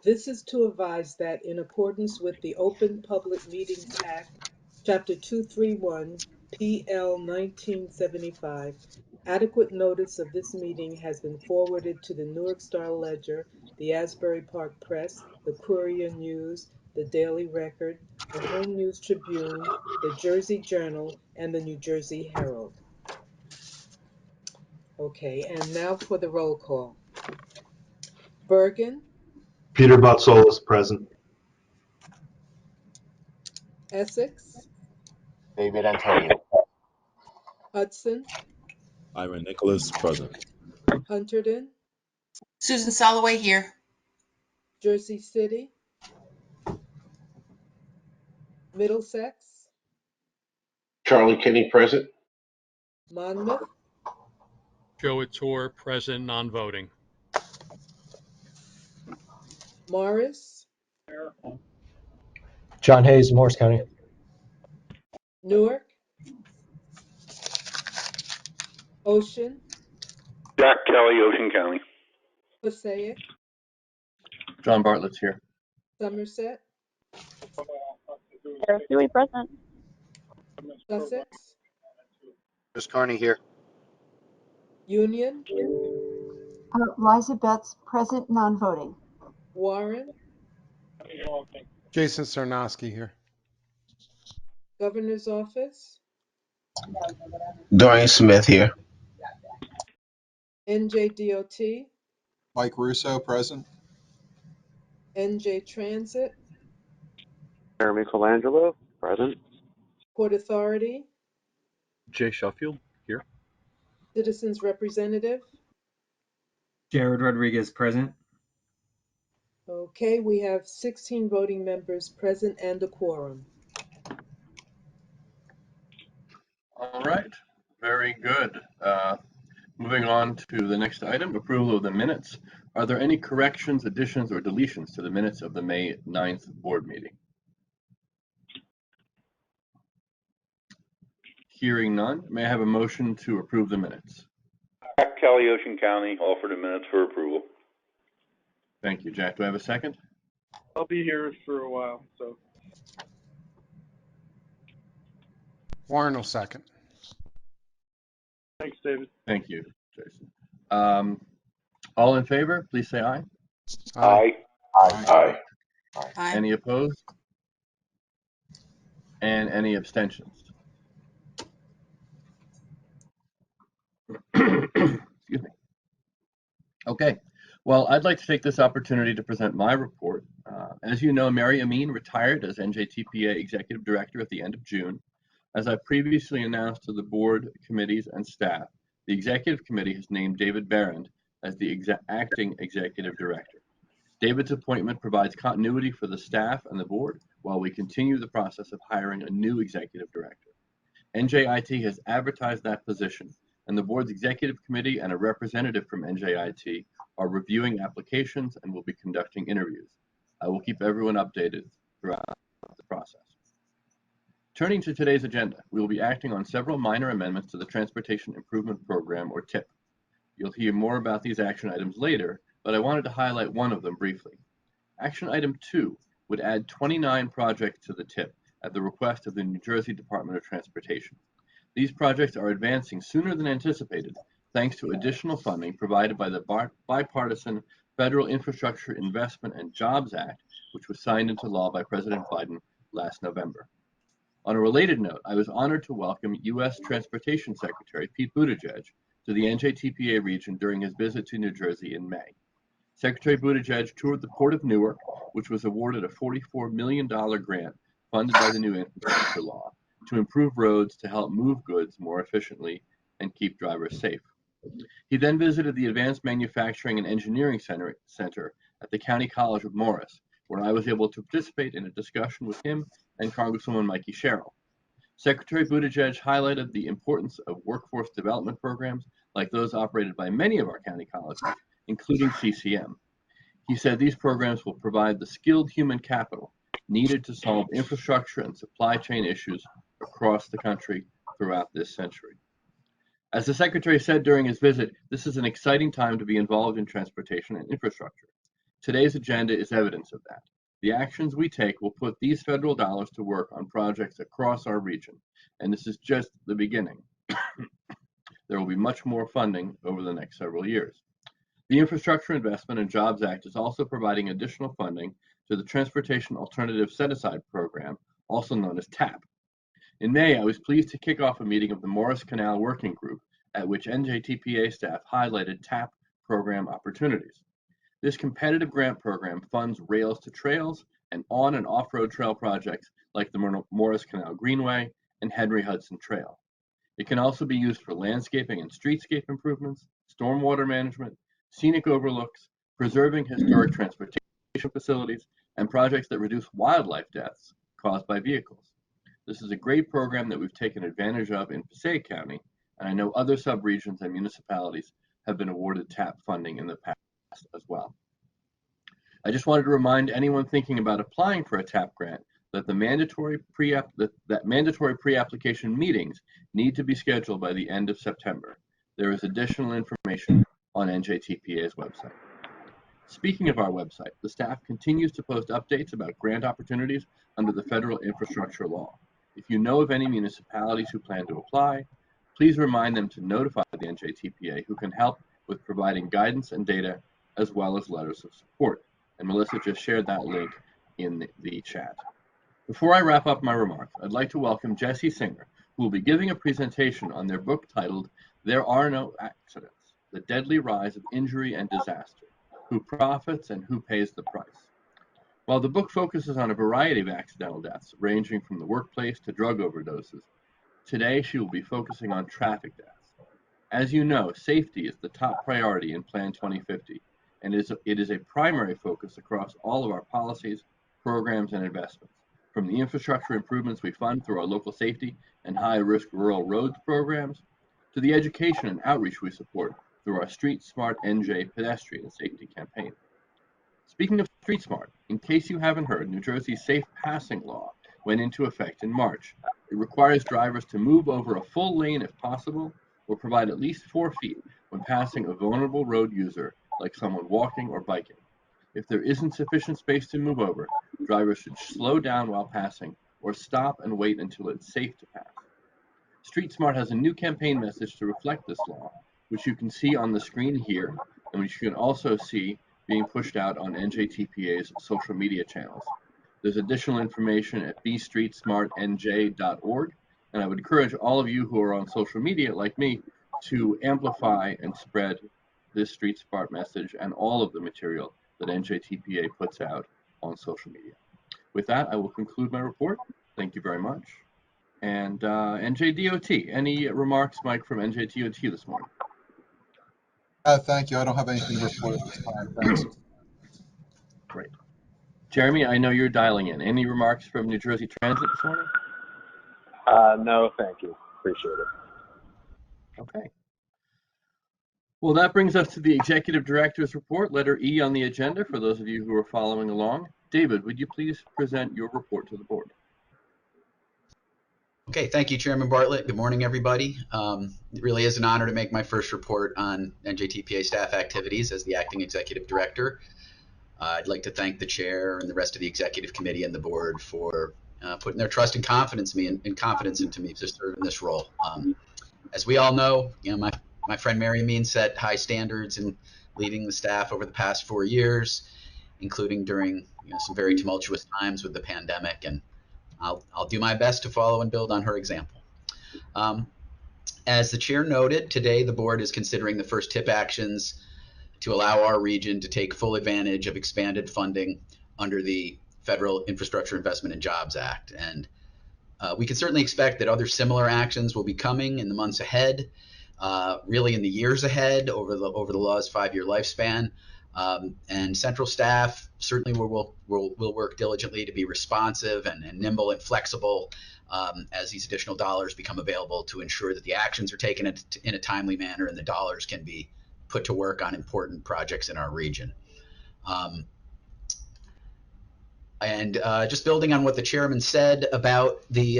This is to advise that in accordance with the Open Public Meetings Act, Chapter 231, PL 1975, adequate notice of this meeting has been forwarded to the Newark Star Ledger, the Asbury Park Press, the Courier News, the Daily Record, the Home News Tribune, the Jersey Journal, and the New Jersey Herald. Okay, and now for the roll call. Bergen, Peter Botsolis, present. Essex, David Antonio. Hudson, Ivan Nicholas, present. Hunterdon, Susan Soloway here. Jersey City, Middlesex, Charlie Kinney, present. Monmouth, Joe Attore, present, non-voting. Morris, John Hayes, Morris County. Newark, Ocean, Jack Kelly, Ocean County. Passaic, John Bartlett's here. Somerset, Sarah Huey, present. Sussex, Chris Carney here. Union, Liza Betts, present, non-voting. Warren, Jason Sarnoski here. Governor's Office, Dorian Smith here. NJDOT, Mike Russo, present. NJ Transit, Jeremy Colangelo, present. Port Authority, Jay Sheffield, here. Citizens Representative. Jared Rodriguez, present. Okay, we have 16 voting members present and a quorum. All right, very good. Moving on to the next item, approval of the minutes. Are there any corrections, additions, or deletions to the minutes of the May 9th board meeting? Hearing none, may I have a motion to approve the minutes? Jack Kelly, Ocean County, offer the minutes for approval. Thank you, Jack. Do I have a second? I'll be here for a while, so. Warren will second. Thanks, David. Thank you, Jason. All in favor, please say aye. Aye. Aye. Aye. Any opposed? And any abstentions? Excuse me. Okay, well, I'd like to take this opportunity to present my report. As you know, Mary Amin retired as NJTPA Executive Director at the end of June. As I previously announced to the board, committees, and staff, the Executive Committee has named David Barrand as the acting Executive Director. David's appointment provides continuity for the staff and the board while we continue the process of hiring a new Executive Director. NJIT has advertised that position, and the board's Executive Committee and a representative from NJIT are reviewing applications and will be conducting interviews. I will keep everyone updated throughout the process. Turning to today's agenda, we will be acting on several minor amendments to the Transportation Improvement Program, or TIP. You'll hear more about these action items later, but I wanted to highlight one of them briefly. Action item 2 would add 29 projects to the TIP at the request of the New Jersey Department of Transportation. These projects are advancing sooner than anticipated, thanks to additional funding provided by the bipartisan Federal Infrastructure Investment and Jobs Act, which was signed into law by President Biden last November. On a related note, I was honored to welcome U.S. Transportation Secretary Pete Buttigieg to the NJTPA region during his visit to New Jersey in May. Secretary Buttigieg toured the Port of Newark, which was awarded a $44 million grant funded by the new infrastructure law to improve roads to help move goods more efficiently and keep drivers safe. He then visited the Advanced Manufacturing and Engineering Center at the County College of Morris, where I was able to participate in a discussion with him and Congresswoman Mikey Sherrill. Secretary Buttigieg highlighted the importance of workforce development programs like those operated by many of our county colleges, including CCM. He said these programs will provide the skilled human capital needed to solve infrastructure and supply chain issues across the country throughout this century. As the Secretary said during his visit, this is an exciting time to be involved in transportation and infrastructure. Today's agenda is evidence of that. The actions we take will put these federal dollars to work on projects across our region, and this is just the beginning. There will be much more funding over the next several years. The Infrastructure Investment and Jobs Act is also providing additional funding to the Transportation Alternative Set-Aside Program, also known as TAP. In May, I was pleased to kick off a meeting of the Morris Canal Working Group, at which NJTPA staff highlighted TAP program opportunities. This competitive grant program funds rails to trails and on and off-road trail projects like the Morris Canal Greenway and Henry Hudson Trail. It can also be used for landscaping and streetscape improvements, stormwater management, scenic overlooks, preserving historic transportation facilities, and projects that reduce wildlife deaths caused by vehicles. This is a great program that we've taken advantage of in Passaic County, and I know other subregions and municipalities have been awarded TAP funding in the past as well. I just wanted to remind anyone thinking about applying for a TAP grant that mandatory pre-application meetings need to be scheduled by the end of September. There is additional information on NJTPA's website. Speaking of our website, the staff continues to post updates about grant opportunities under the federal infrastructure law. If you know of any municipalities who plan to apply, please remind them to notify the NJTPA, who can help with providing guidance and data as well as letters of support. And Melissa just shared that link in the chat. Before I wrap up my remarks, I'd like to welcome Jesse Singer, who will be giving a presentation on their book titled There Are No Accidents: The Deadly Rise of Injury and Disaster, Who Profits and Who Pays the Price. While the book focuses on a variety of accidental deaths, ranging from the workplace to drug overdoses, today she will be focusing on traffic deaths. As you know, safety is the top priority in Plan 2050, and it is a primary focus across all of our policies, programs, and investments, from the infrastructure improvements we fund through our local safety and high-risk rural roads programs, to the education and outreach we support through our Street Smart NJ pedestrian safety campaign. Speaking of Street Smart, in case you haven't heard, New Jersey's safe passing law went into effect in March. It requires drivers to move over a full lane if possible, or provide at least 4 feet when passing a vulnerable road user like someone walking or biking. If there isn't sufficient space to move over, drivers should slow down while passing or stop and wait until it's safe to pass. Street Smart has a new campaign message to reflect this law, which you can see on the screen here, and which you can also see being pushed out on NJTPA's social media channels. There's additional information at bstreetsmartnj.org, and I would encourage all of you who are on social media like me to amplify and spread this Street Smart message and all of the material that NJTPA puts out on social media. With that, I will conclude my report. Thank you very much. And NJDOT, any remarks, Mike, from NJDOT this morning? Thank you. I don't have anything to report at this time. Thanks. Great. Jeremy, I know you're dialing in. Any remarks from New Jersey Transit this morning? No, thank you. Appreciate it. Okay. Well, that brings us to the Executive Director's report, letter E on the agenda, for those of you who are following along. David, would you please present your report to the board? Okay, thank you, Chairman Bartlett. Good morning, everybody. It really is an honor to make my first report on NJTPA staff activities as the Acting Executive Director. I'd like to thank the Chair and the rest of the Executive Committee and the Board for putting their trust and confidence in me and confidence into me to serve in this role. As we all know, my friend Mary Amin set high standards in leading the staff over the past 4 years, including during some very tumultuous times with the pandemic, and I'll do my best to follow and build on her example. As the Chair noted, today the Board is considering the first TIP actions to allow our region to take full advantage of expanded funding under the Federal Infrastructure Investment and Jobs Act. And we can certainly expect that other similar actions will be coming in the months ahead, really in the years ahead over the law's 5-year lifespan. And central staff certainly will work diligently to be responsive and nimble and flexible as these additional dollars become available, to ensure that the actions are taken in a timely manner and the dollars can be put to work on important projects in our region. Just building on what the Chairman said about the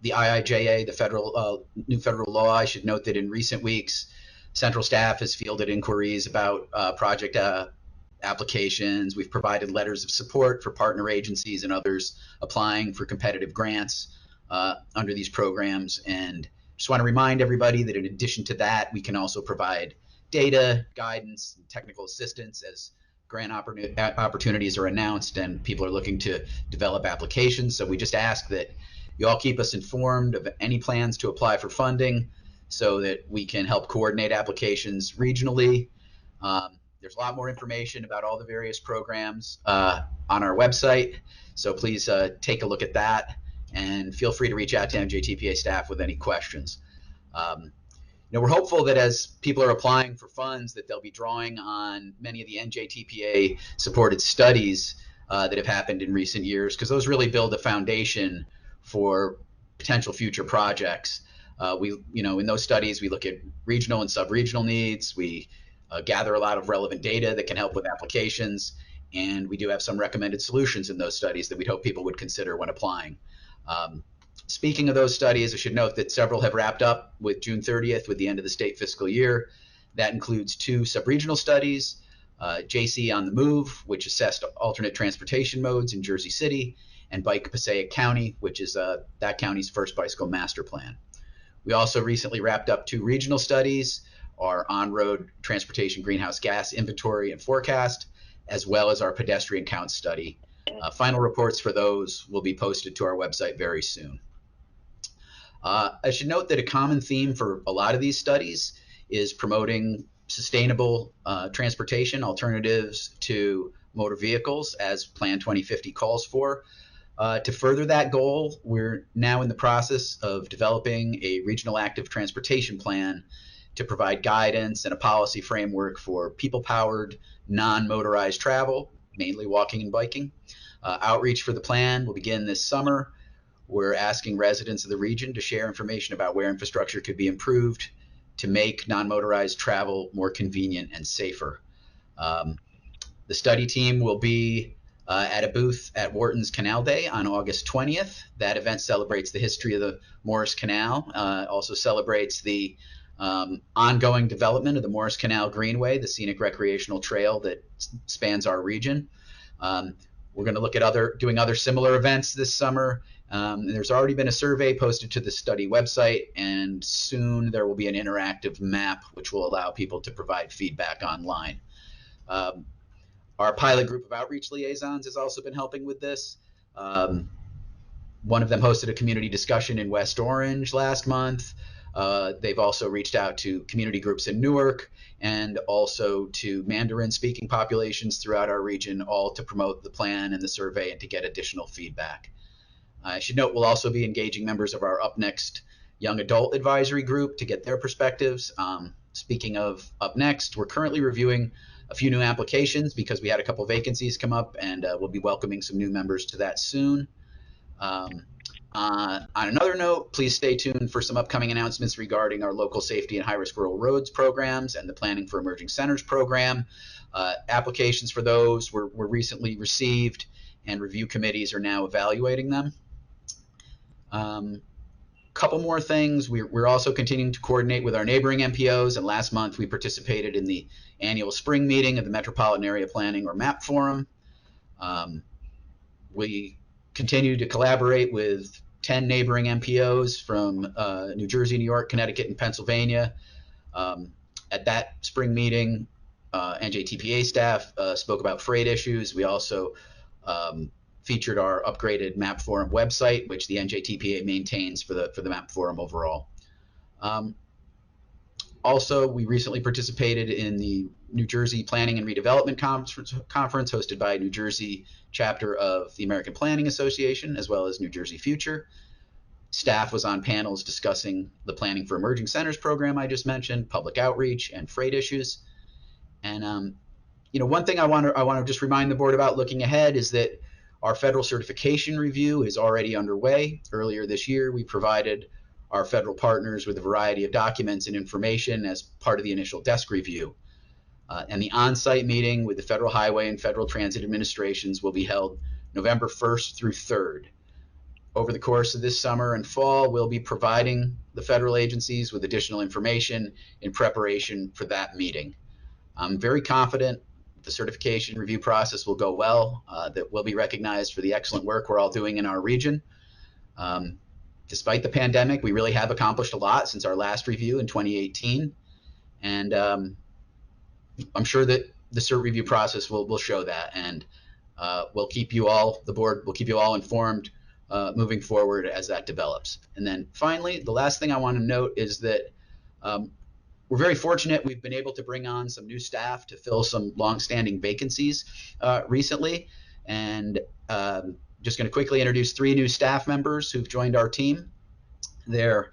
IIJA, the new federal law, I should note that in recent weeks, central staff has fielded inquiries about project applications. We've provided letters of support for partner agencies and others applying for competitive grants under these programs. And just want to remind everybody that in addition to that, we can also provide data, guidance, and technical assistance as grant opportunities are announced and people are looking to develop applications. So we just ask that you all keep us informed of any plans to apply for funding so that we can help coordinate applications regionally. There's a lot more information about all the various programs on our website, so please take a look at that and feel free to reach out to NJTPA staff with any questions. We're hopeful that as people are applying for funds that they'll be drawing on many of the NJTPA supported studies that have happened in recent years, because those really build a foundation for potential future projects. In those studies, we look at regional and sub-regional needs. We gather a lot of relevant data that can help with applications, and we do have some recommended solutions in those studies that we'd hope people would consider when applying. Speaking of those studies, I should note that several have wrapped up with June 30th with the end of the state fiscal year. That includes 2 sub-regional studies, JC on the Move, which assessed alternate transportation modes in Jersey City, and Bike Passaic County, which is that county's first bicycle master plan. We also recently wrapped up 2 regional studies, our on-road transportation greenhouse gas inventory and forecast, as well as our pedestrian count study. Final reports for those will be posted to our website very soon. I should note that a common theme for a lot of these studies is promoting sustainable transportation alternatives to motor vehicles, as Plan 2050 calls for. To further that goal, we're now in the process of developing a regional active transportation plan to provide guidance and a policy framework for people-powered, non-motorized travel, mainly walking and biking. Outreach for the plan will begin this summer. We're asking residents of the region to share information about where infrastructure could be improved to make non-motorized travel more convenient and safer. The study team will be at a booth at Wharton's Canal Day on August 20th. That event celebrates the history of the Morris Canal, also celebrates the ongoing development of the Morris Canal Greenway, the scenic recreational trail that spans our region. We're going to look at doing other similar events this summer. There's already been a survey posted to the study website, and soon there will be an interactive map which will allow people to provide feedback online. Our pilot group of outreach liaisons has also been helping with this. One of them hosted a community discussion in West Orange last month. They've also reached out to community groups in Newark and also to Mandarin-speaking populations throughout our region, all to promote the plan and the survey and to get additional feedback. I should note we'll also be engaging members of our Up Next Young Adult Advisory Group to get their perspectives. Speaking of Up Next, we're currently reviewing a few new applications because we had a couple vacancies come up, and we'll be welcoming some new members to that soon. On another note, please stay tuned for some upcoming announcements regarding our local safety and high-risk rural roads programs and the Planning for Emerging Centers program. Applications for those were recently received, and review committees are now evaluating them. Couple more things. We're also continuing to coordinate with our neighboring MPOs, and last month we participated in the annual spring meeting of the Metropolitan Area Planning, or MAP Forum. We continue to collaborate with 10 neighboring MPOs from New Jersey, New York, Connecticut, and Pennsylvania. At that spring meeting, NJTPA staff spoke about freight issues. We also featured our upgraded MAP Forum website, which the NJTPA maintains for the MAP Forum overall. Also, we recently participated in the New Jersey Planning and Redevelopment Conference hosted by New Jersey chapter of the American Planning Association, as well as New Jersey Future. Staff was on panels discussing the Planning for Emerging Centers program I just mentioned, public outreach, and freight issues. And one thing I want to just remind the board about looking ahead is that our federal certification review is already underway. Earlier this year, we provided our federal partners with a variety of documents and information as part of the initial desk review. And the on-site meeting with the Federal Highway and Federal Transit Administrations will be held November 1st through 3rd. Over the course of this summer and fall, we'll be providing the federal agencies with additional information in preparation for that meeting. I'm very confident the certification review process will go well, that we'll be recognized for the excellent work we're all doing in our region. Despite the pandemic, we really have accomplished a lot since our last review in 2018. And I'm sure that the cert review process will show that. And we'll keep you all, the board will keep you all informed moving forward as that develops. And then finally, the last thing I want to note is that we're very fortunate we've been able to bring on some new staff to fill some longstanding vacancies recently. And just going to quickly introduce 3 new staff members who've joined our team. They're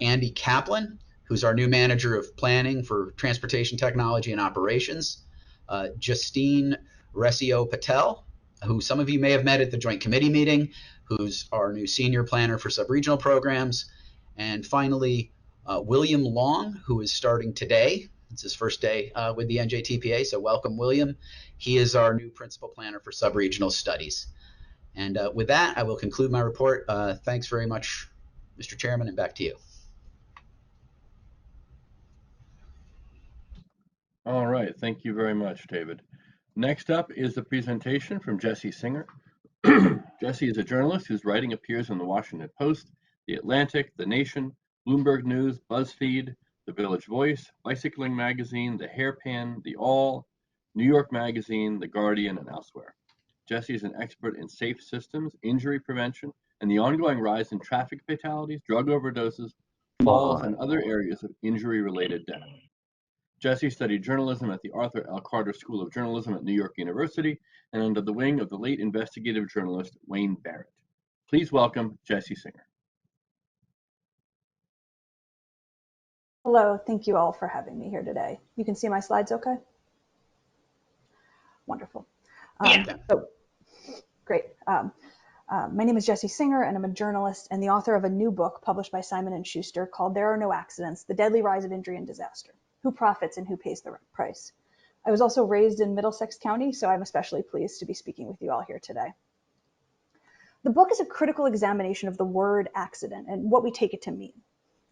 Andy Kaplan, who's our new manager of planning for transportation technology and operations. Justine Resio Patel, who some of you may have met at the joint committee meeting, who's our new senior planner for sub-regional programs. And finally, William Long, who is starting today. It's his first day with the NJTPA, so welcome, William. He is our new principal planner for sub-regional studies. And with that, I will conclude my report. Thanks very much, Mr. Chairman, and back to you. All right, thank you very much, David. Next up is the presentation from Jesse Singer. Jesse is a journalist whose writing appears in the Washington Post, The Atlantic, The Nation, Bloomberg News, BuzzFeed, The Village Voice, Bicycling Magazine, The Hairpin, The All, New York Magazine, The Guardian, and elsewhere. Jesse is an expert in safe systems, injury prevention, and the ongoing rise in traffic fatalities, drug overdoses, falls, and other areas of injury-related death. Jesse studied journalism at the Arthur L. Carter School of Journalism at New York University and under the wing of the late investigative journalist Wayne Barrett. Please welcome Jesse Singer. Hello, thank you all for having me here today. You can see my slides okay? Wonderful. Great. My name is Jesse Singer, and I'm a journalist and the author of a new book published by Simon & Schuster called There Are No Accidents, The Deadly Rise of Injury and Disaster. Who profits and who pays the price? I was also raised in Middlesex County, so I'm especially pleased to be speaking with you all here today. The book is a critical examination of the word accident and what we take it to mean.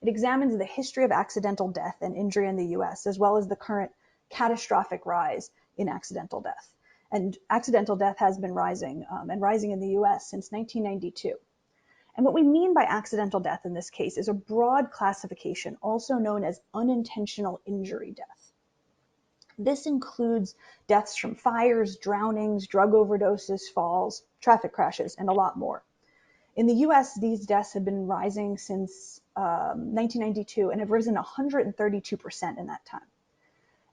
It examines the history of accidental death and injury in the US, as well as the current catastrophic rise in accidental death. And accidental death has been rising and rising in the US since 1992. And what we mean by accidental death in this case is a broad classification, also known as unintentional injury death. This includes deaths from fires, drownings, drug overdoses, falls, traffic crashes, and a lot more. In the US, these deaths have been rising since 1992 and have risen 132% in that time.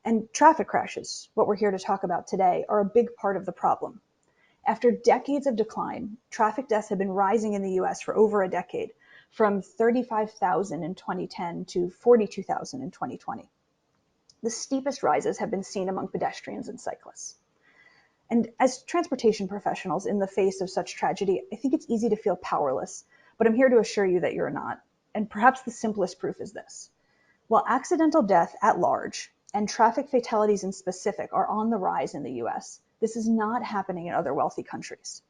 And traffic crashes, what we're here to talk about today, are a big part of the problem. After decades of decline, traffic deaths have been rising in the US for over a decade, from 35,000 in 2010 to 42,000 in 2020. The steepest rises have been seen among pedestrians and cyclists. And as transportation professionals in the face of such tragedy, I think it's easy to feel powerless, but I'm here to assure you that you're not. And perhaps the simplest proof is this. While accidental death at large and traffic fatalities in specific are on the rise in the US, this is not happening in other wealthy countries.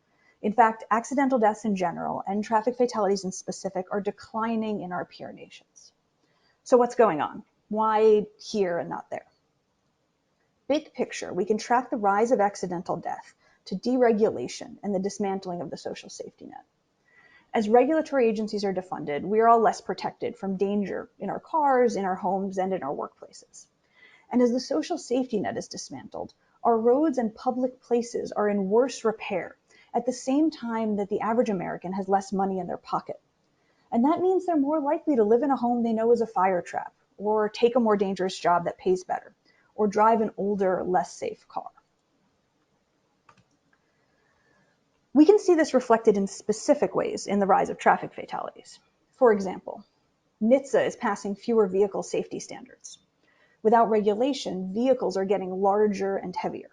In fact, accidental deaths in general and traffic fatalities in specific are declining in our peer nations. So what's going on? Why here and not there? Big picture, we can track the rise of accidental death to deregulation and the dismantling of the social safety net. As regulatory agencies are defunded, we are all less protected from danger in our cars, in our homes, and in our workplaces. And as the social safety net is dismantled, our roads and public places are in worse repair at the same time that the average American has less money in their pocket. And that means they're more likely to live in a home they know is a fire trap, or take a more dangerous job that pays better, or drive an older, less safe car. We can see this reflected in specific ways in the rise of traffic fatalities. For example, NHTSA is passing fewer vehicle safety standards. Without regulation, vehicles are getting larger and heavier.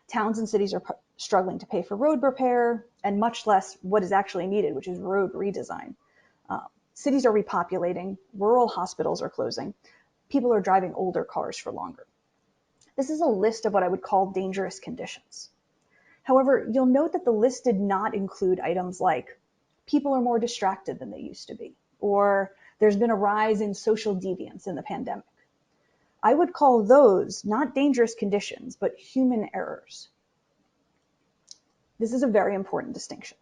Towns and cities are struggling to pay for road repair, and much less what is actually needed, which is road redesign. Cities are repopulating, rural hospitals are closing, people are driving older cars for longer. This is a list of what I would call dangerous conditions. However, you'll note that the list did not include items like people are more distracted than they used to be, or there's been a rise in social deviance in the pandemic. I would call those not dangerous conditions, but human errors. This is a very important distinction.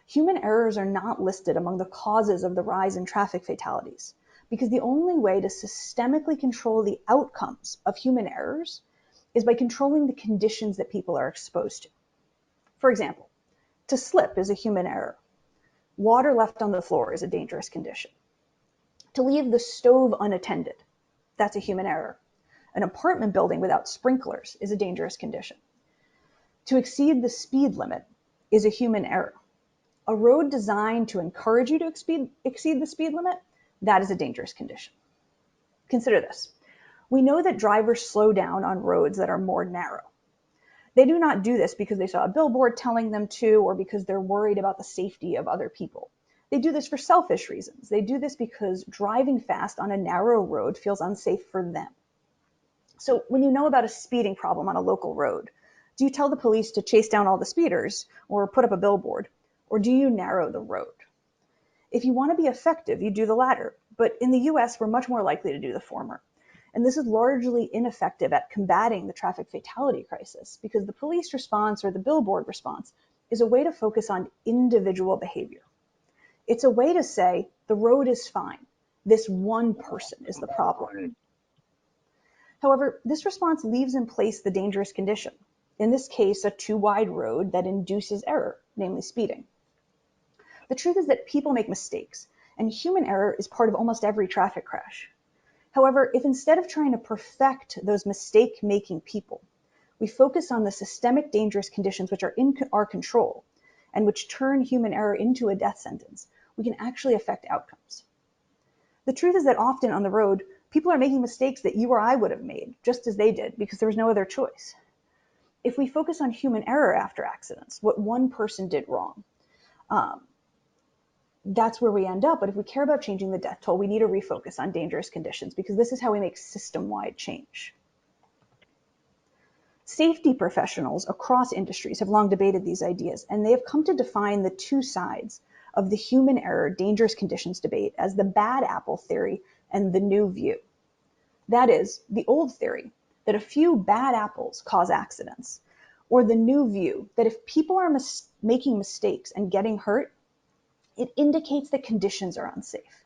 Human errors are not listed among the causes of the rise in traffic fatalities because the only way to systemically control the outcomes of human errors is by controlling the conditions that people are exposed to. For example, to slip is a human error. Water left on the floor is a dangerous condition. To leave the stove unattended, that's a human error. An apartment building without sprinklers is a dangerous condition. To exceed the speed limit is a human error. A road designed to encourage you to exceed the speed limit, that is a dangerous condition. Consider this. We know that drivers slow down on roads that are more narrow. They do not do this because they saw a billboard telling them to or because they're worried about the safety of other people. They do this for selfish reasons. They do this because driving fast on a narrow road feels unsafe for them. So when you know about a speeding problem on a local road, do you tell the police to chase down all the speeders or put up a billboard? Or do you narrow the road? If you want to be effective, you do the latter. But in the US, we're much more likely to do the former. And this is largely ineffective at combating the traffic fatality crisis because the police response or the billboard response is a way to focus on individual behavior. It's a way to say, the road is fine. This one person is the problem. However, this response leaves in place the dangerous condition. In this case, a too wide road that induces error, namely speeding. The truth is that people make mistakes, and human error is part of almost every traffic crash. However, if instead of trying to perfect those mistake-making people, we focus on the systemic dangerous conditions which are in our control and which turn human error into a death sentence, we can actually affect outcomes. The truth is that often on the road, people are making mistakes that you or I would have made, just as they did, because there was no other choice. If we focus on human error after accidents, what one person did wrong, that's where we end up. But if we care about changing the death toll, we need to refocus on dangerous conditions because this is how we make system-wide change. Safety professionals across industries have long debated these ideas, and they have come to define the two sides of the human error dangerous conditions debate as the bad apple theory and the new view. That is, the old theory that a few bad apples cause accidents, or the new view that if people are making mistakes and getting hurt, it indicates that conditions are unsafe.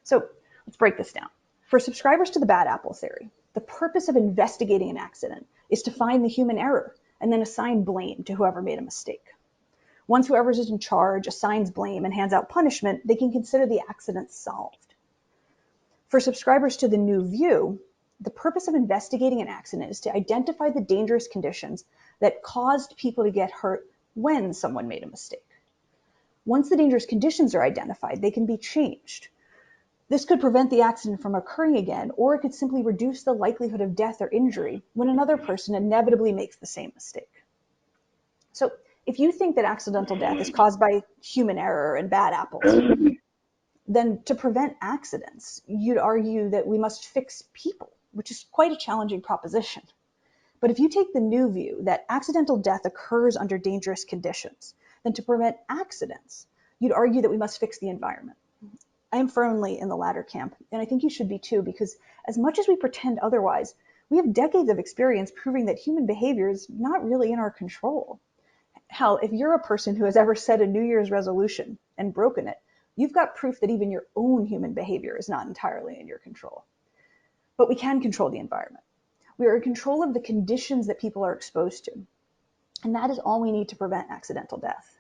So let's break this down. For subscribers to the bad apple theory, the purpose of investigating an accident is to find the human error and then assign blame to whoever made a mistake. Once whoever is in charge assigns blame and hands out punishment, they can consider the accident solved. For subscribers to the new view, the purpose of investigating an accident is to identify the dangerous conditions that caused people to get hurt when someone made a mistake. Once the dangerous conditions are identified, they can be changed. This could prevent the accident from occurring again, or it could simply reduce the likelihood of death or injury when another person inevitably makes the same mistake. So if you think that accidental death is caused by human error and bad apples, then to prevent accidents, you'd argue that we must fix people, which is quite a challenging proposition. But if you take the new view that accidental death occurs under dangerous conditions, then to prevent accidents, you'd argue that we must fix the environment. I am firmly in the latter camp, and I think you should be too, because as much as we pretend otherwise, we have decades of experience proving that human behavior is not really in our control. Hell, if you're a person who has ever set a New Year's resolution and broken it, you've got proof that even your own human behavior is not entirely in your control. But we can control the environment. We are in control of the conditions that people are exposed to. And that is all we need to prevent accidental death.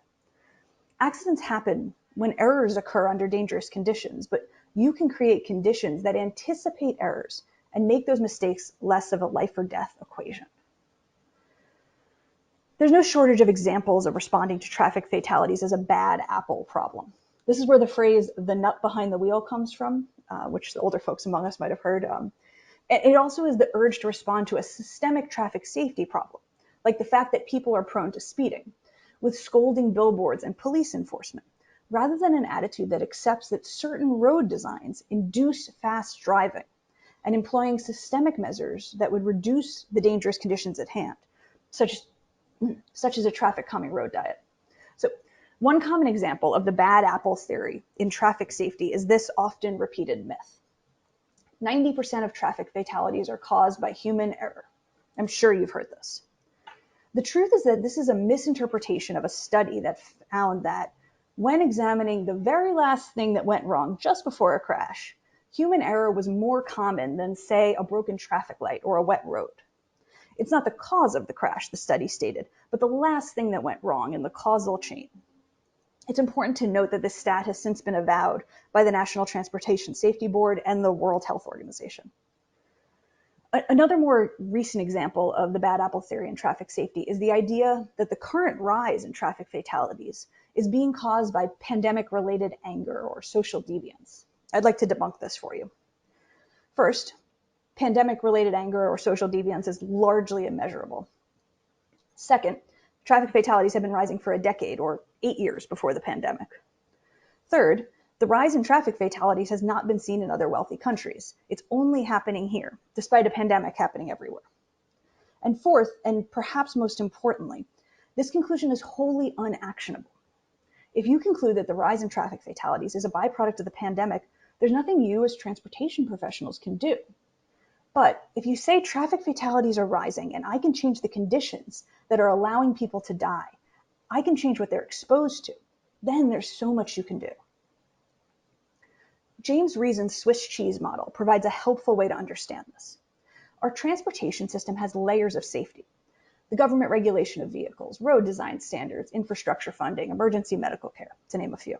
Accidents happen when errors occur under dangerous conditions, but you can create conditions that anticipate errors and make those mistakes less of a life or death equation. There's no shortage of examples of responding to traffic fatalities as a bad apple problem. This is where the phrase, the nut behind the wheel, comes from, which the older folks among us might have heard. It also is the urge to respond to a systemic traffic safety problem, like the fact that people are prone to speeding, with scolding billboards and police enforcement, rather than an attitude that accepts that certain road designs induce fast driving and employing systemic measures that would reduce the dangerous conditions at hand, such as a traffic calming road diet. So one common example of the bad apple theory in traffic safety is this often repeated myth. 90% of traffic fatalities are caused by human error. I'm sure you've heard this. The truth is that this is a misinterpretation of a study that found that when examining the very last thing that went wrong just before a crash, human error was more common than, say, a broken traffic light or a wet road. It's not the cause of the crash, the study stated, but the last thing that went wrong in the causal chain. It's important to note that this stat has since been avowed by the National Transportation Safety Board and the World Health Organization. Another more recent example of the bad apple theory in traffic safety is the idea that the current rise in traffic fatalities is being caused by pandemic-related anger or social deviance. I'd like to debunk this for you. First, pandemic-related anger or social deviance is largely immeasurable. Second, traffic fatalities have been rising for a decade or 8 years before the pandemic. Third, the rise in traffic fatalities has not been seen in other wealthy countries. It's only happening here, despite a pandemic happening everywhere. And fourth, and perhaps most importantly, this conclusion is wholly unactionable. If you conclude that the rise in traffic fatalities is a byproduct of the pandemic, there's nothing you as transportation professionals can do. But if you say traffic fatalities are rising and I can change the conditions that are allowing people to die, I can change what they're exposed to, then there's so much you can do. James Reason's Swiss cheese model provides a helpful way to understand this. Our transportation system has layers of safety. The government regulation of vehicles, road design standards, infrastructure funding, emergency medical care, to name a few.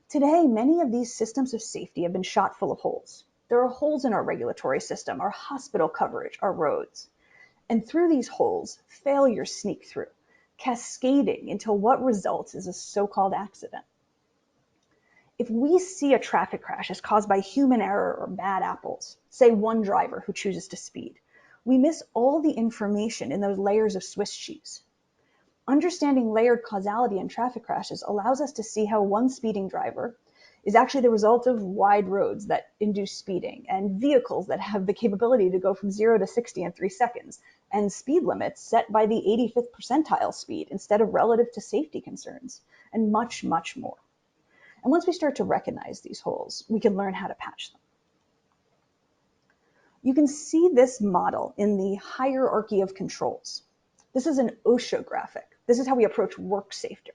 Today, many of these systems of safety have been shot full of holes. There are holes in our regulatory system, our hospital coverage, our roads. And through these holes, failures sneak through, cascading until what results is a so-called accident. If we see a traffic crash as caused by human error or bad apples, say one driver who chooses to speed, we miss all the information in those layers of Swiss cheese. Understanding layered causality in traffic crashes allows us to see how one speeding driver is actually the result of wide roads that induce speeding and vehicles that have the capability to go from 0 to 60 in 3 seconds and speed limits set by the 85th percentile speed instead of relative to safety concerns, and much, much more. And once we start to recognize these holes, we can learn how to patch them. You can see this model in the hierarchy of controls. This is an OSHA graphic. This is how we approach workplace safety,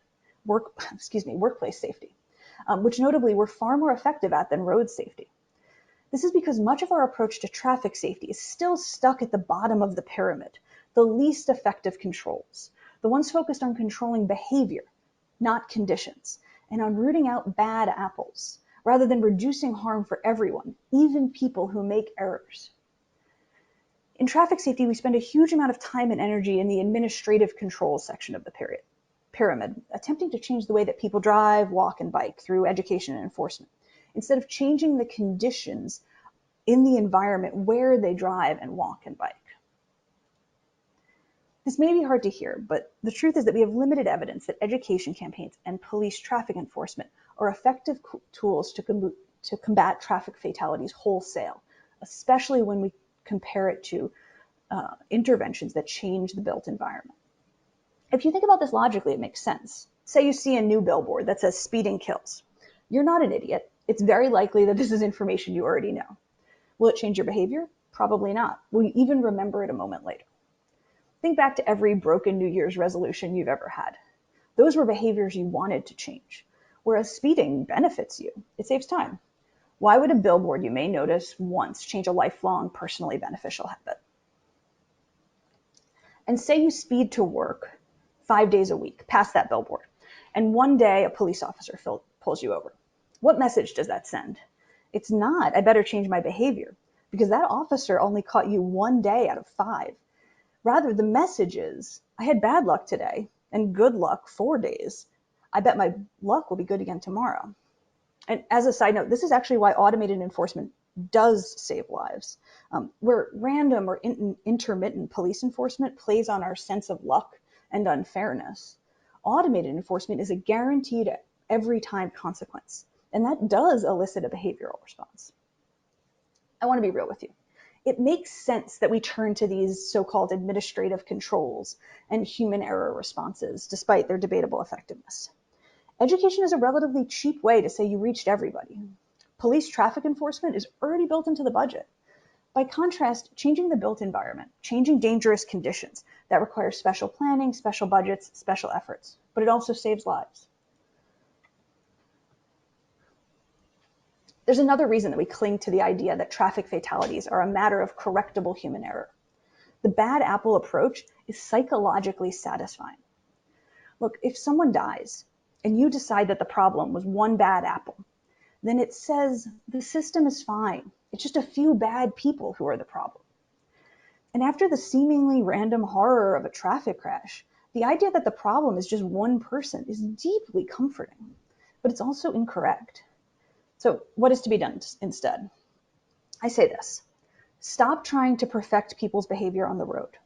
which notably we're far more effective at than road safety. This is because much of our approach to traffic safety is still stuck at the bottom of the pyramid, the least effective controls, the ones focused on controlling behavior, not conditions, and on rooting out bad apples, rather than reducing harm for everyone, even people who make errors. In traffic safety, we spend a huge amount of time and energy in the administrative control section of the pyramid, attempting to change the way that people drive, walk, and bike through education and enforcement, instead of changing the conditions in the environment where they drive and walk and bike. This may be hard to hear, but the truth is that we have limited evidence that education campaigns and police traffic enforcement are effective tools to combat traffic fatalities wholesale, especially when we compare it to interventions that change the built environment. If you think about this logically, it makes sense. Say you see a new billboard that says speeding kills. You're not an idiot. It's very likely that this is information you already know. Will it change your behavior? Probably not. Will you even remember it a moment later? Think back to every broken New Year's resolution you've ever had. Those were behaviors you wanted to change, whereas speeding benefits you. It saves time. Why would a billboard you may notice once change a lifelong, personally beneficial habit? And say you speed to work 5 days a week, past that billboard, and one day a police officer pulls you over. What message does that send? It's not, I better change my behavior, because that officer only caught you 1 day out of 5. Rather, the message is, I had bad luck today and good luck 4 days. I bet my luck will be good again tomorrow. And as a side note, this is actually why automated enforcement does save lives. Where random or intermittent police enforcement plays on our sense of luck and unfairness, automated enforcement is a guaranteed every time consequence. And that does elicit a behavioral response. I want to be real with you. It makes sense that we turn to these so-called administrative controls and human error responses, despite their debatable effectiveness. Education is a relatively cheap way to say you reached everybody. Police traffic enforcement is already built into the budget. By contrast, changing the built environment, changing dangerous conditions, that requires special planning, special budgets, special efforts, but it also saves lives. There's another reason that we cling to the idea that traffic fatalities are a matter of correctable human error. The bad apple approach is psychologically satisfying. Look, if someone dies and you decide that the problem was one bad apple, then it says the system is fine. It's just a few bad people who are the problem. And after the seemingly random horror of a traffic crash, the idea that the problem is just one person is deeply comforting, but it's also incorrect. So what is to be done instead? I say this: stop trying to perfect people's behavior on the road.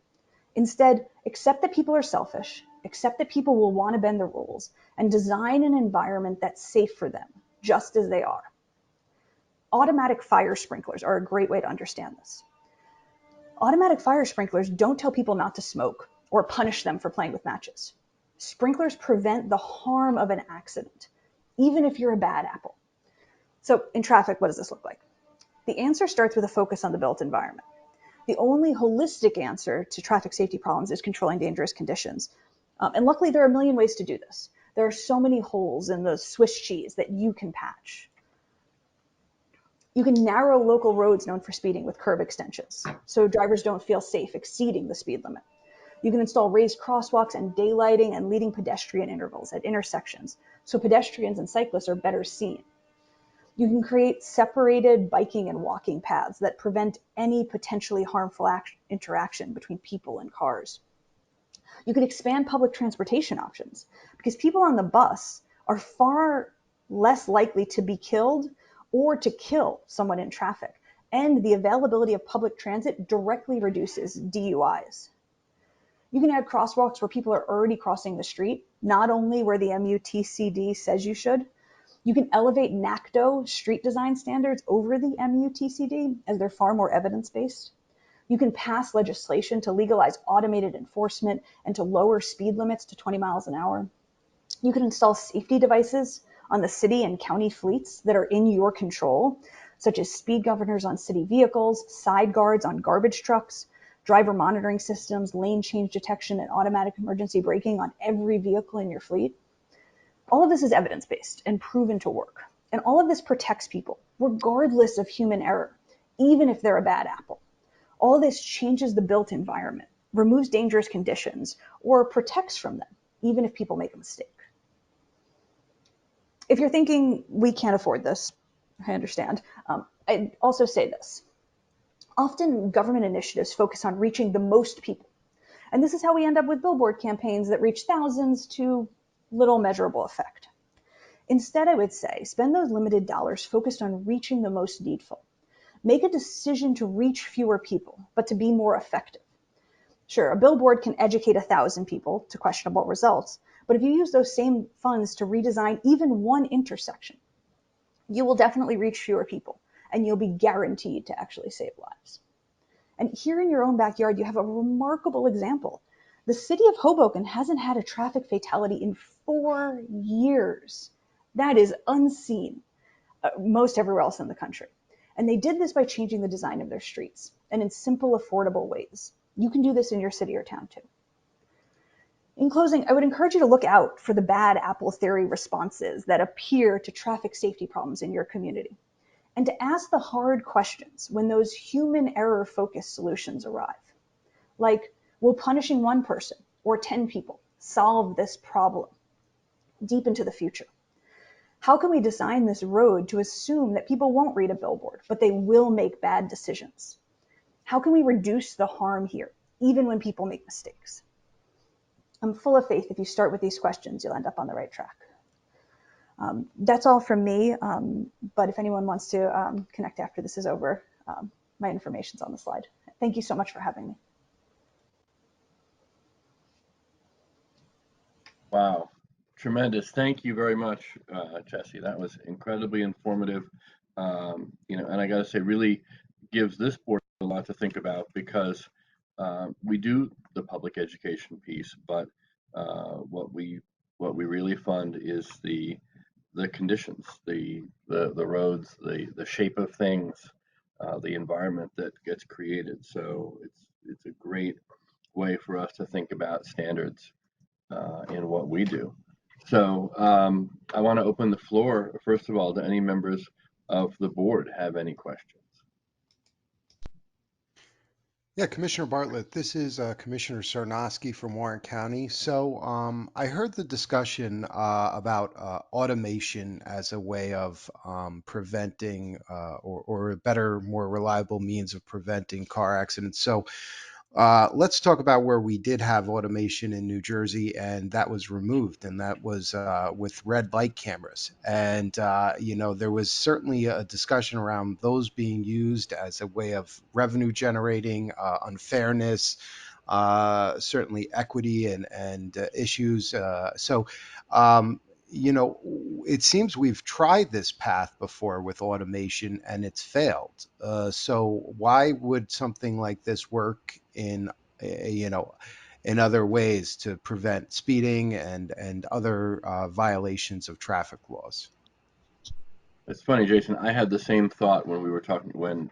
Instead, accept that people are selfish, accept that people will want to bend the rules, and design an environment that's safe for them, just as they are. Automatic fire sprinklers are a great way to understand this. Automatic fire sprinklers don't tell people not to smoke or punish them for playing with matches. Sprinklers prevent the harm of an accident, even if you're a bad apple. So in traffic, what does this look like? The answer starts with a focus on the built environment. The only holistic answer to traffic safety problems is controlling dangerous conditions. And luckily, there are a million ways to do this. There are so many holes in the Swiss cheese that you can patch. You can narrow local roads known for speeding with curb extensions, so drivers don't feel safe exceeding the speed limit. You can install raised crosswalks and daylighting and leading pedestrian intervals at intersections, so pedestrians and cyclists are better seen. You can create separated biking and walking paths that prevent any potentially harmful interaction between people and cars. You can expand public transportation options because people on the bus are far less likely to be killed or to kill someone in traffic, and the availability of public transit directly reduces DUIs. You can add crosswalks where people are already crossing the street, not only where the MUTCD says you should. You can elevate NJTPA street design standards over the MUTCD as they're far more evidence-based. You can pass legislation to legalize automated enforcement and to lower speed limits to 20 miles an hour. You can install safety devices on the city and county fleets that are in your control, such as speed governors on city vehicles, side guards on garbage trucks, driver monitoring systems, lane change detection, and automatic emergency braking on every vehicle in your fleet. All of this is evidence-based and proven to work. And all of this protects people, regardless of human error, even if they're a bad apple. All of this changes the built environment, removes dangerous conditions, or protects from them, even if people make a mistake. If you're thinking, we can't afford this, I understand. I'd also say this. Often government initiatives focus on reaching the most people. And this is how we end up with billboard campaigns that reach thousands to little measurable effect. Instead, I would say, spend those limited dollars focused on reaching the most needful. Make a decision to reach fewer people, but to be more effective. Sure, a billboard can educate 1,000 people to questionable results, but if you use those same funds to redesign even one intersection, you will definitely reach fewer people, and you'll be guaranteed to actually save lives. And here in your own backyard, you have a remarkable example. The city of Hoboken hasn't had a traffic fatality in 4 years. That is unseen most everywhere else in the country. And they did this by changing the design of their streets and in simple, affordable ways. You can do this in your city or town too. In closing, I would encourage you to look out for the bad apple theory responses that appear to traffic safety problems in your community, and to ask the hard questions when those human error-focused solutions arrive. Like, will punishing one person or 10 people solve this problem deep into the future? How can we design this road to assume that people won't read a billboard, but they will make bad decisions? How can we reduce the harm here, even when people make mistakes? I'm full of faith if you start with these questions, you'll end up on the right track. That's all from me, but if anyone wants to connect after this is over, my information's on the slide. Thank you so much for having me. Wow, tremendous. Thank you very much, Jesse. That was incredibly informative. And I got to say, really gives this board a lot to think about, because we do the public education piece, but what we really fund is the the conditions, the roads, the shape of things, the environment that gets created. So it's a great way for us to think about standards in what we do. So I want to open the floor, first of all, to any members of the board have any questions. Yeah, Commissioner Bartlett, this is Commissioner Sarnosky from Warren County. So I heard the discussion about automation as a way of preventing or a better, more reliable means of preventing car accidents. So let's talk about where we did have automation in New Jersey, and that was removed, and that was with red light cameras. And, there was certainly a discussion around those being used as a way of revenue generating, unfairness, certainly equity and issues. It seems we've tried this path before with automation and it's failed. So why would something like this work in other ways to prevent speeding and other violations of traffic laws? It's funny, Jason. I had the same thought when we were talking when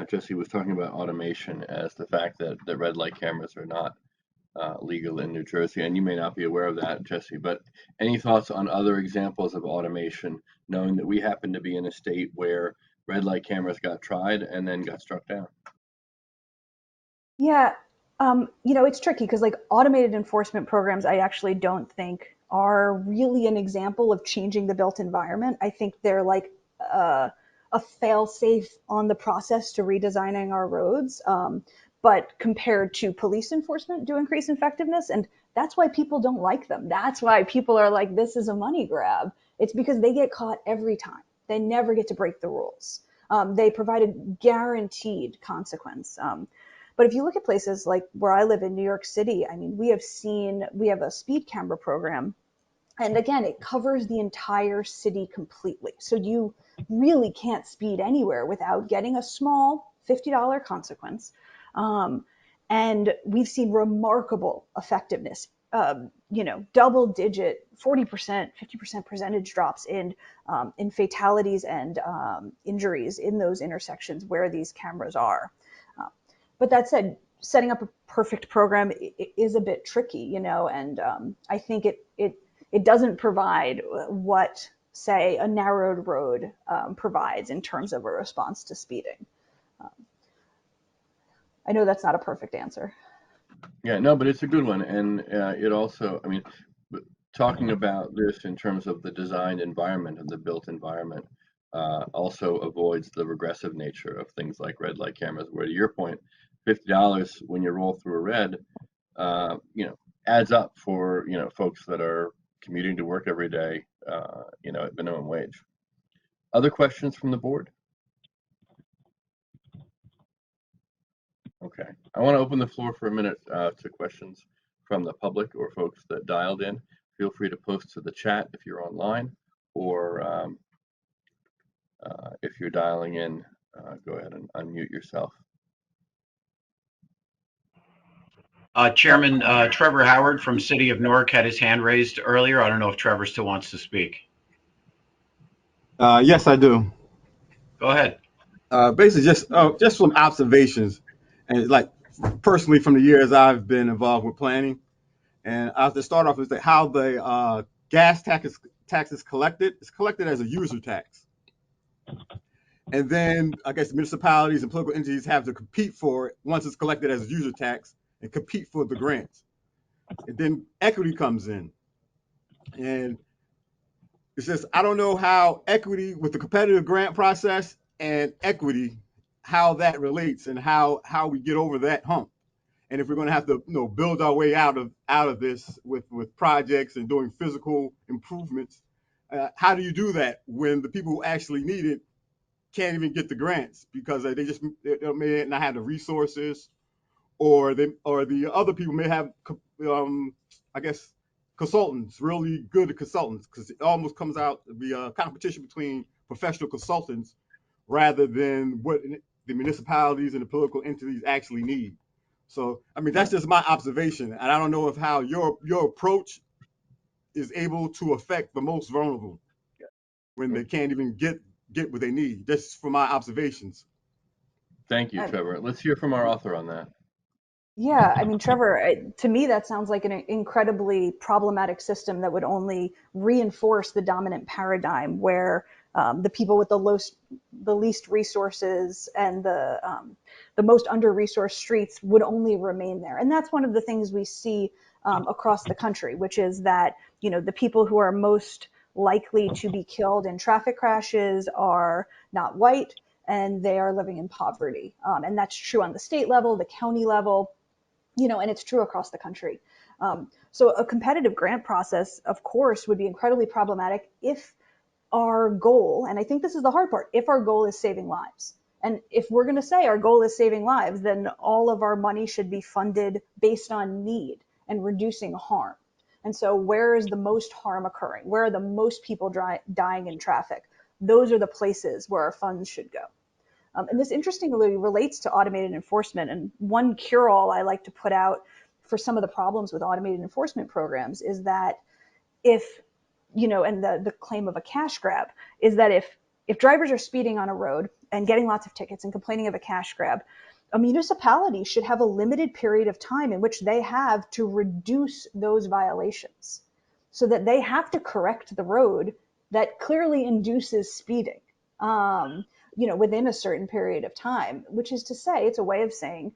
Jesse was talking about automation as the fact that the red light cameras are not legal in New Jersey, and you may not be aware of that, Jesse, but any thoughts on other examples of automation, knowing that we happen to be in a state where red light cameras got tried and then got struck down? Yeah, it's tricky because like automated enforcement programs, I actually don't think are really an example of changing the built environment. I think they're like a fail-safe on the process to redesigning our roads. But compared to police enforcement, do increase effectiveness, and that's why people don't like them. That's why people are like, this is a money grab. It's because they get caught every time. They never get to break the rules. They provide a guaranteed consequence. But if you look at places like where I live in New York City, I mean, we have a speed camera program. And again, it covers the entire city completely. So you really can't speed anywhere without getting a small $50 consequence. And we've seen remarkable effectiveness, double digit, 40%, 50% percentage drops in fatalities and injuries in those intersections where these cameras are. But that said, setting up a perfect program is a bit tricky, and I think it doesn't provide what, say, a narrowed road provides in terms of a response to speeding. I know that's not a perfect answer. Yeah, no, but it's a good one. And it also, I mean, talking about this in terms of the designed environment and the built environment also avoids the regressive nature of things like red light cameras, where to your point, $50 when you roll through a red, adds up for, folks that are commuting to work every day, at minimum wage. Other questions from the board? Okay, I want to open the floor for a minute to questions from the public or folks that dialed in. Feel free to post to the chat if you're online, or if you're dialing in, go ahead and unmute yourself. Chairman Trevor Howard from City of Newark had his hand raised earlier. I don't know if Trevor still wants to speak. Yes, I do. Go ahead. Basically, just some observations, and like personally from the years I've been involved with planning, and I have to start off with how the gas tax is collected. It's collected as a user tax, and then I guess municipalities and political entities have to compete for it once it's collected as a user tax and compete for the grants, and then equity comes in, and it's just I don't know how equity with the competitive grant process and equity, how that relates and how we get over that hump. And if we're going to have to build our way out of this with projects and doing physical improvements, how do you do that when the people who actually need it can't even get the grants because they may not have the resources, or the other people may have I guess consultants, really good consultants, because it almost comes out to be a competition between professional consultants rather than what the municipalities and the political entities actually need. So, I mean, that's just my observation, and I don't know if how your approach is able to affect the most vulnerable when they can't even get what they need. Just from my observations. Thank you, Trevor. Let's hear from our author on that. Yeah, I mean, Trevor, to me, that sounds like an incredibly problematic system that would only reinforce the dominant paradigm where the people with the least resources and the most under-resourced streets would only remain there. And that's one of the things we see across the country, which is that, the people who are most likely to be killed in traffic crashes are not white and they are living in poverty. And that's true on the state level, the county level, and it's true across the country. So a competitive grant process, of course, would be incredibly problematic if our goal, and I think this is the hard part, if our goal is saving lives. And if we're going to say our goal is saving lives, then all of our money should be funded based on need and reducing harm. And so where is the most harm occurring? Where are the most people dying in traffic? Those are the places where our funds should go. And this interestingly relates to automated enforcement. And one cure-all I like to put out for some of the problems with automated enforcement programs is that if, and the claim of a cash grab is that if drivers are speeding on a road and getting lots of tickets and complaining of a cash grab, a municipality should have a limited period of time in which they have to reduce those violations so that they have to correct the road that clearly induces speeding. Within a certain period of time, which is to say, it's a way of saying,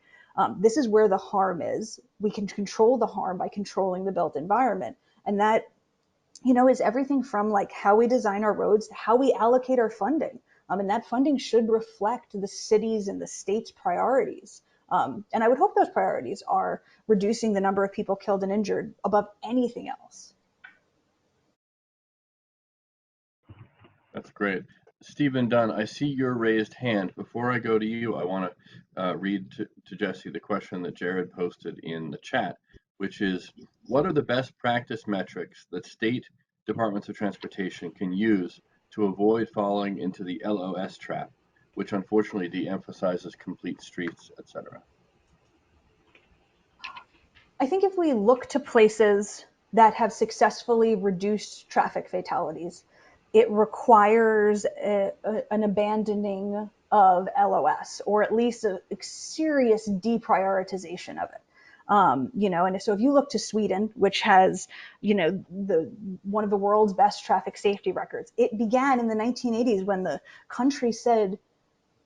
this is where the harm is. We can control the harm by controlling the built environment. And that, is everything from like how we design our roads to how we allocate our funding. And that funding should reflect the city's and the state's priorities. And I would hope those priorities are reducing the number of people killed and injured above anything else. That's great. Stephen Dunn, I see your raised hand. Before I go to you, I want to read to Jesse the question that Jared posted in the chat, which is, what are the best practice metrics that state departments of transportation can use to avoid falling into the LOS trap, which unfortunately de-emphasizes complete streets, etc.? I think if we look to places that have successfully reduced traffic fatalities, it requires an abandoning of LOS, or at least a serious deprioritization of it. And so if you look to Sweden, which has, one of the world's best traffic safety records, it began in the 1980s when the country said,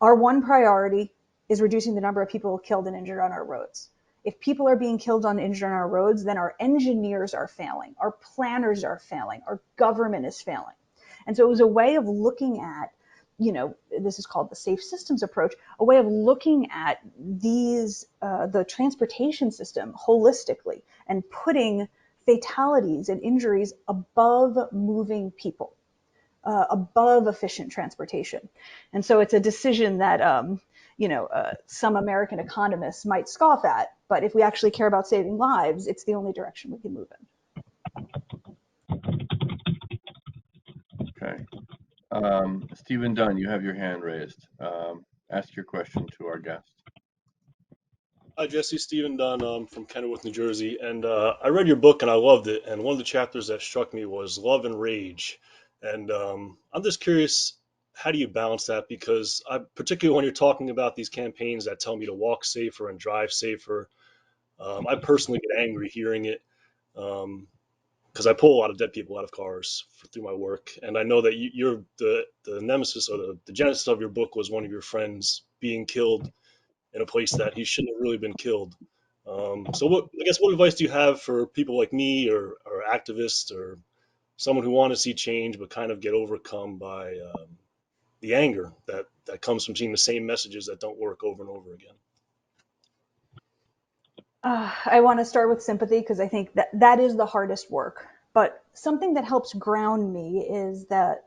our one priority is reducing the number of people killed and injured on our roads. If people are being killed and injured on our roads, then our engineers are failing, our planners are failing, our government is failing. And so it was a way of looking at, this is called the safe systems approach, a way of looking at the transportation system holistically and putting fatalities and injuries above moving people, above efficient transportation. And so it's a decision that, some American economists might scoff at, but if we actually care about saving lives, it's the only direction we can move in. Okay. Stephen Dunn, you have your hand raised. Ask your question to our guest. Hi, Jesse. Stephen Dunn from Kenilworth, New Jersey. And I read your book and I loved it. And one of the chapters that struck me was love and rage. And I'm just curious, how do you balance that? Because particularly when you're talking about these campaigns that tell me to walk safer and drive safer, I personally get angry hearing it because I pull a lot of dead people out of cars through my work. And I know that you're the nemesis, or the genesis of your book was one of your friends being killed in a place that he shouldn't have really been killed. So what advice do you have for people like me or activists or someone who want to see change but kind of get overcome by the anger that comes from seeing the same messages that don't work over and over again? I want to start with sympathy because I think that is the hardest work. But something that helps ground me is that,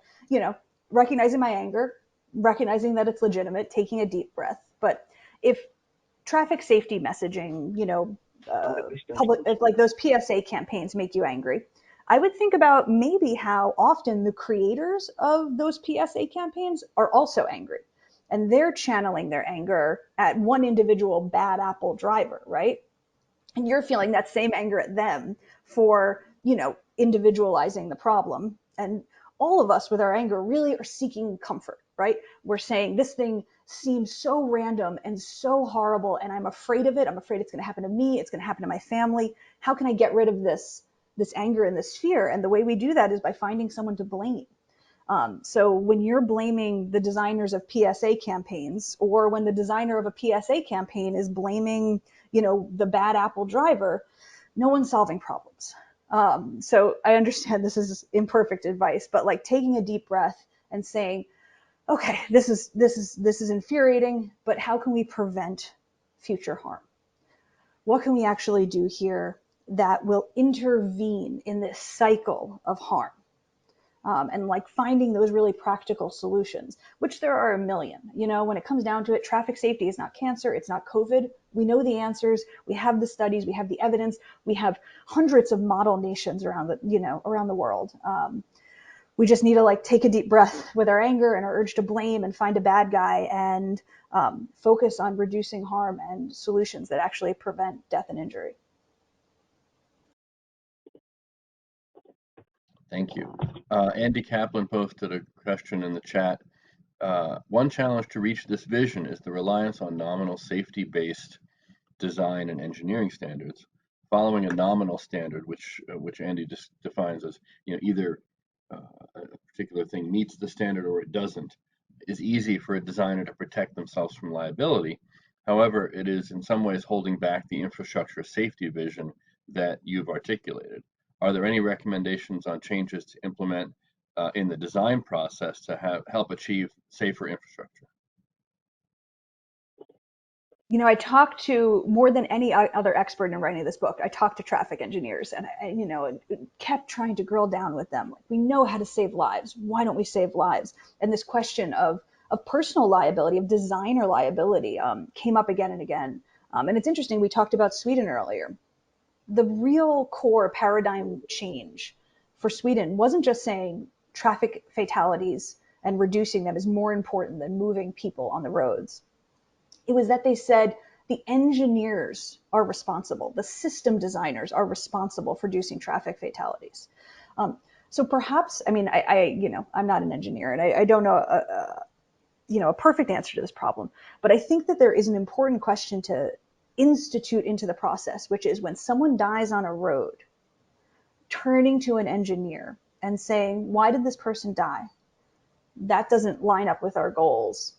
recognizing my anger, recognizing that it's legitimate, taking a deep breath. But if traffic safety messaging, public, like those PSA campaigns make you angry, I would think about maybe how often the creators of those PSA campaigns are also angry. And they're channeling their anger at one individual bad apple driver, right? And you're feeling that same anger at them for, individualizing the problem. And all of us with our anger really are seeking comfort, right? We're saying this thing seems so random and so horrible, and I'm afraid of it. I'm afraid it's going to happen to me. It's going to happen to my family. How can I get rid of this anger and this fear? And the way we do that is by finding someone to blame. So when you're blaming the designers of PSA campaigns, or when the designer of a PSA campaign is blaming, the bad Apple driver, no one's solving problems. So I understand this is imperfect advice, but like taking a deep breath and saying, okay, this is infuriating, but how can we prevent future harm? What can we actually do here that will intervene in this cycle of harm? And like finding those really practical solutions, which there are a million. When it comes down to it, traffic safety is not cancer, it's not COVID. We know the answers, we have the studies, we have the evidence, we have hundreds of model nations around the world. We just need to like take a deep breath with our anger and our urge to blame and find a bad guy and focus on reducing harm and solutions that actually prevent death and injury. Thank you. Andy Kaplan posted a question in the chat. One challenge to reach this vision is the reliance on nominal safety-based design and engineering standards. Following a nominal standard, which Andy just defines as either a particular thing meets the standard or it doesn't, is easy for a designer to protect themselves from liability. However, it is in some ways holding back the infrastructure safety vision that you've articulated. Are there any recommendations on changes to implement in the design process to help achieve safer infrastructure? I talked to more than any other expert in writing this book. I talked to traffic engineers and I kept trying to grill down with them. We know how to save lives. Why don't we save lives? And this question of personal liability, of designer liability came up again and again. And it's interesting, we talked about Sweden earlier. The real core paradigm change for Sweden wasn't just saying traffic fatalities and reducing them is more important than moving people on the roads. It was that they said the engineers are responsible, the system designers are responsible for reducing traffic fatalities. So perhaps, I'm not an engineer and I don't know a perfect answer to this problem, but I think that there is an important question to institute into the process, which is when someone dies on a road, turning to an engineer and saying, why did this person die? That doesn't line up with our goals.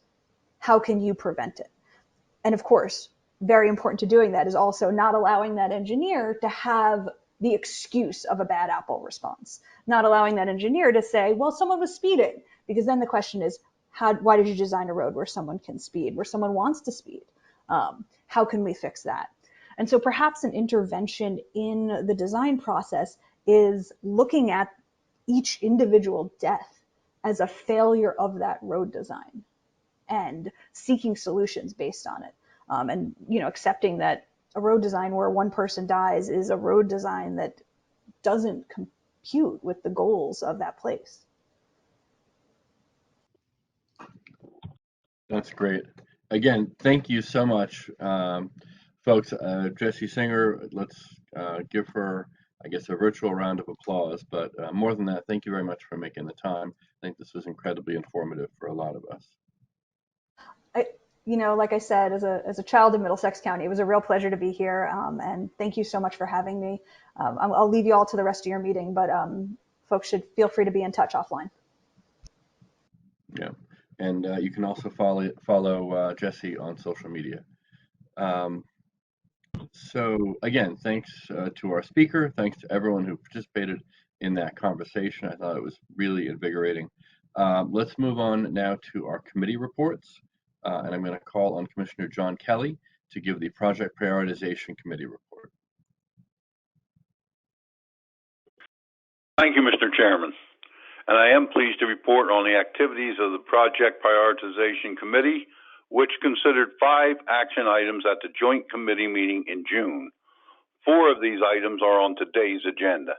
How can you prevent it? And of course, very important to doing that is also not allowing that engineer to have the excuse of a bad Apple response, not allowing that engineer to say, well, someone was speeding, because then the question is, why did you design a road where someone can speed, where someone wants to speed? How can we fix that? And so perhaps an intervention in the design process is looking at each individual death as a failure of that road design and seeking solutions based on it. And accepting that a road design where one person dies is a road design that doesn't compute with the goals of that place. That's great. Again, thank you so much, folks. Jessie Singer, let's give her, I guess, a virtual round of applause. But more than that, thank you very much for making the time. I think this was incredibly informative for a lot of us. Like I said, as a child of Middlesex County, it was a real pleasure to be here. And thank you so much for having me. I'll leave you all to the rest of your meeting, but folks should feel free to be in touch offline. Yeah. And you can also follow Jessie on social media. So again, thanks to our speaker. Thanks to everyone who participated in that conversation. I thought it was really invigorating. Let's move on now to our committee reports. And I'm going to call on Commissioner John Kelly to give the Project Prioritization Committee report. Thank you, Mr. Chairman. And I am pleased to report on the activities of the Project Prioritization Committee, which considered 5 action items at the Joint Committee meeting in June. 4 of these items are on today's agenda.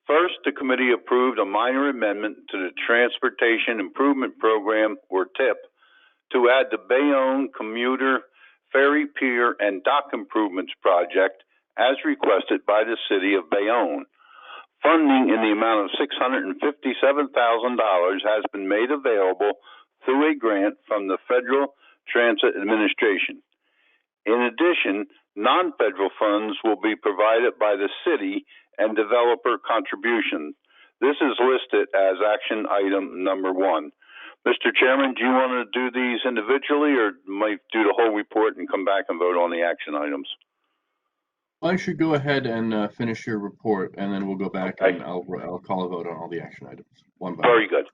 First, the committee approved a minor amendment to the Transportation Improvement Program, or TIP, to add the Bayonne Commuter Ferry Pier and Dock Improvements Project as requested by the City of Bayonne Funding in the amount of $657,000 has been made available through a grant from the Federal Transit Administration. In addition, non-federal funds will be provided by the city and developer contributions. This is listed as action item number 1. Mr. Chairman, do you want to do these individually, or might do the whole report and come back and vote on the action items? Why don't you go ahead and finish your report, and then we'll go back and I'll call a vote on all the action items. One by one. Very good.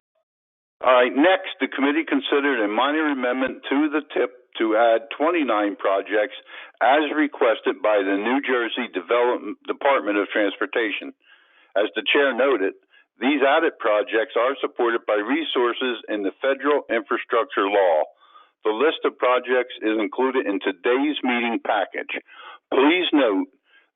All right, next, the committee considered a minor amendment to the TIP to add 29 projects as requested by the New Jersey Department of Transportation. As the chair noted, these added projects are supported by resources in the federal infrastructure law. The list of projects is included in today's meeting package. Please note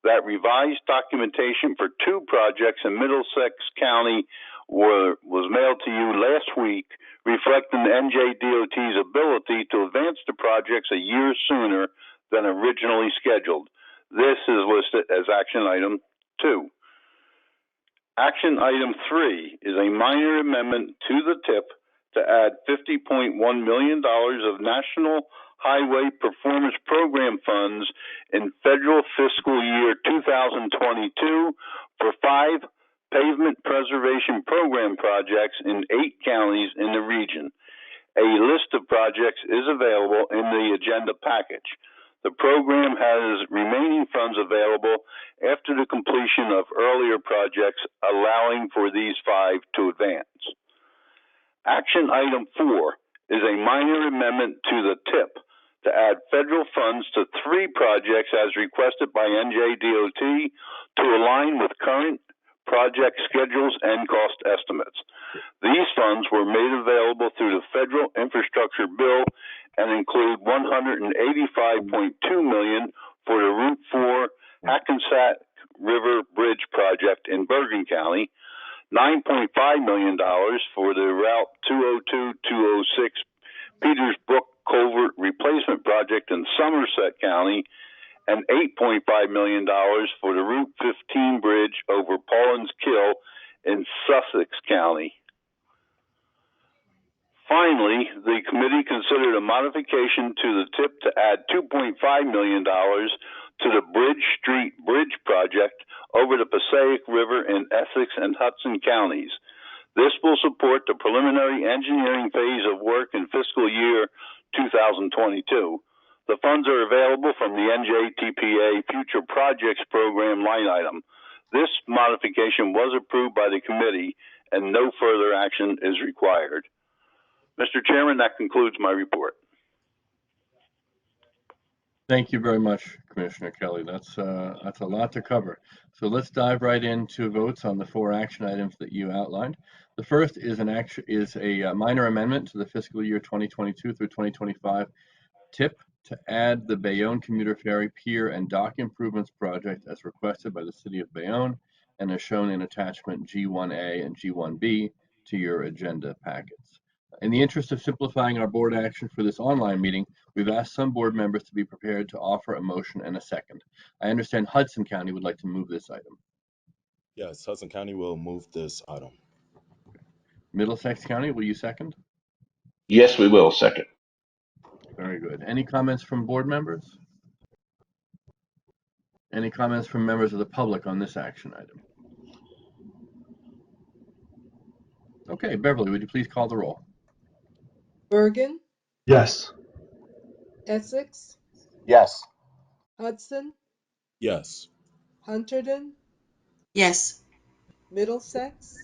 that revised documentation for 2 projects in Middlesex County was mailed to you last week, reflecting the NJDOT's ability to advance the projects a year sooner than originally scheduled. This is listed as action item 2. Action item 3 is a minor amendment to the TIP to add $50.1 million of National Highway Performance Program funds in federal fiscal year 2022 for 5 pavement preservation program projects in 8 counties in the region. A list of projects is available in the agenda package. The program has remaining funds available after the completion of earlier projects, allowing for these 5 to advance. Action item 4 is a minor amendment to the TIP to add federal funds to 3 projects as requested by NJDOT to align with current project schedules and cost estimates. These funds were made available through the federal infrastructure bill and include $185.2 million for the Route 4 Hackensack River Bridge project in Bergen County, $9.5 million for the Route 202-206 Peters Brook Culvert Replacement Project in Somerset County, and $8.5 million for the Route 15 bridge over Paulins Kill in Sussex County. Finally, the committee considered a modification to the TIP to add $2.5 million to the Bridge Street Bridge project over the Passaic River in Essex and Hudson counties. This will support the preliminary engineering phase of work in fiscal year 2022. The funds are available from the NJTPA Future Projects Program line item. This modification was approved by the committee and no further action is required. Mr. Chairman, that concludes my report. Thank you very much, Commissioner Kelly. That's a lot to cover. So let's dive right into votes on the 4 action items that you outlined. The first is a minor amendment to the fiscal year 2022 through 2025 TIP to add the Bayonne Commuter Ferry Pier and Dock Improvements Project as requested by the City of Bayonne and as shown in attachment G1A and G1B to your agenda packets. In the interest of simplifying our board action for this online meeting, we've asked some board members to be prepared to offer a motion and a second. I understand Hudson County would like to move this item. Yes, Hudson County will move this item. Middlesex County, will you second? Yes, we will second. Very good. Any comments from board members? Any comments from members of the public on this action item? Okay, Beverly, would you please call the roll? Bergen, Yes. Essex, Yes. Hudson, Yes. Hunterdon, Yes. Middlesex,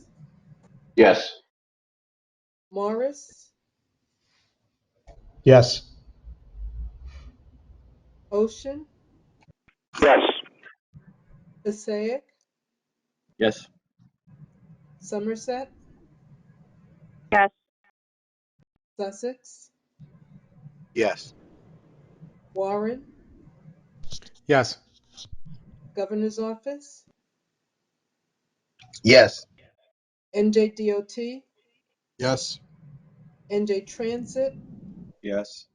Yes. Morris, Yes. Ocean, Yes. Passaic, Yes. Somerset, Yes. Sussex, Yes. Warren, Yes. Governor's Office, Yes. NJDOT, Yes. NJ Transit, Yes.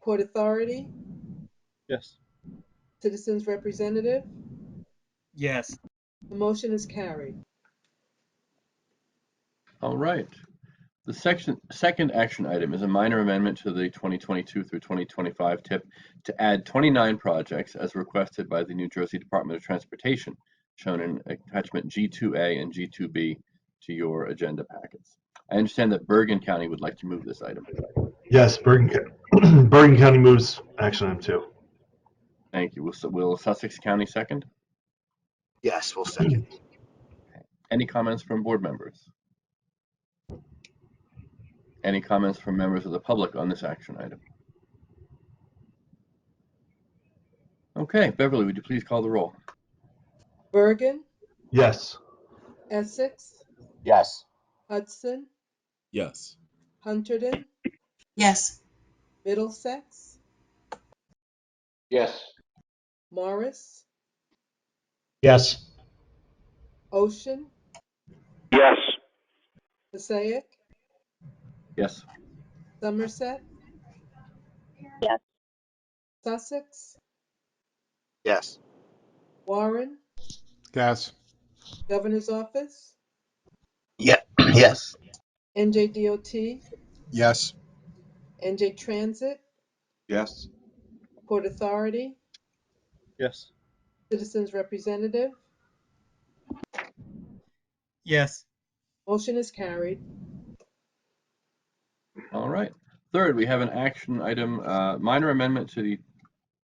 Port Authority, Yes. Citizens Representative, Yes. The motion is carried. All right. The second action item is a minor amendment to the 2022 through 2025 TIP to add 29 projects as requested by the New Jersey Department of Transportation, shown in attachment G2A and G2B to your agenda packets. I understand that Bergen County would like to move this item. Yes, Bergen County moves action item 2. Thank you. Will Sussex County second? Yes, we'll second. Any comments from board members? Any comments from members of the public on this action item? Okay, Beverly, would you please call the roll? Bergen, Yes. Essex, Yes. Hudson, Yes. Hunterdon, Yes. Middlesex, Yes. Morris, Yes. Ocean, Yes. Passaic, Yes. Somerset, Yes. Sussex, Yes. Warren, Yes. Governor's Office, Yeah. Yes. NJDOT, Yes. NJ Transit, Yes. Port Authority, Yes. Citizens Representative. Yes. Motion is carried. All right. Third, we have an action item, minor amendment to the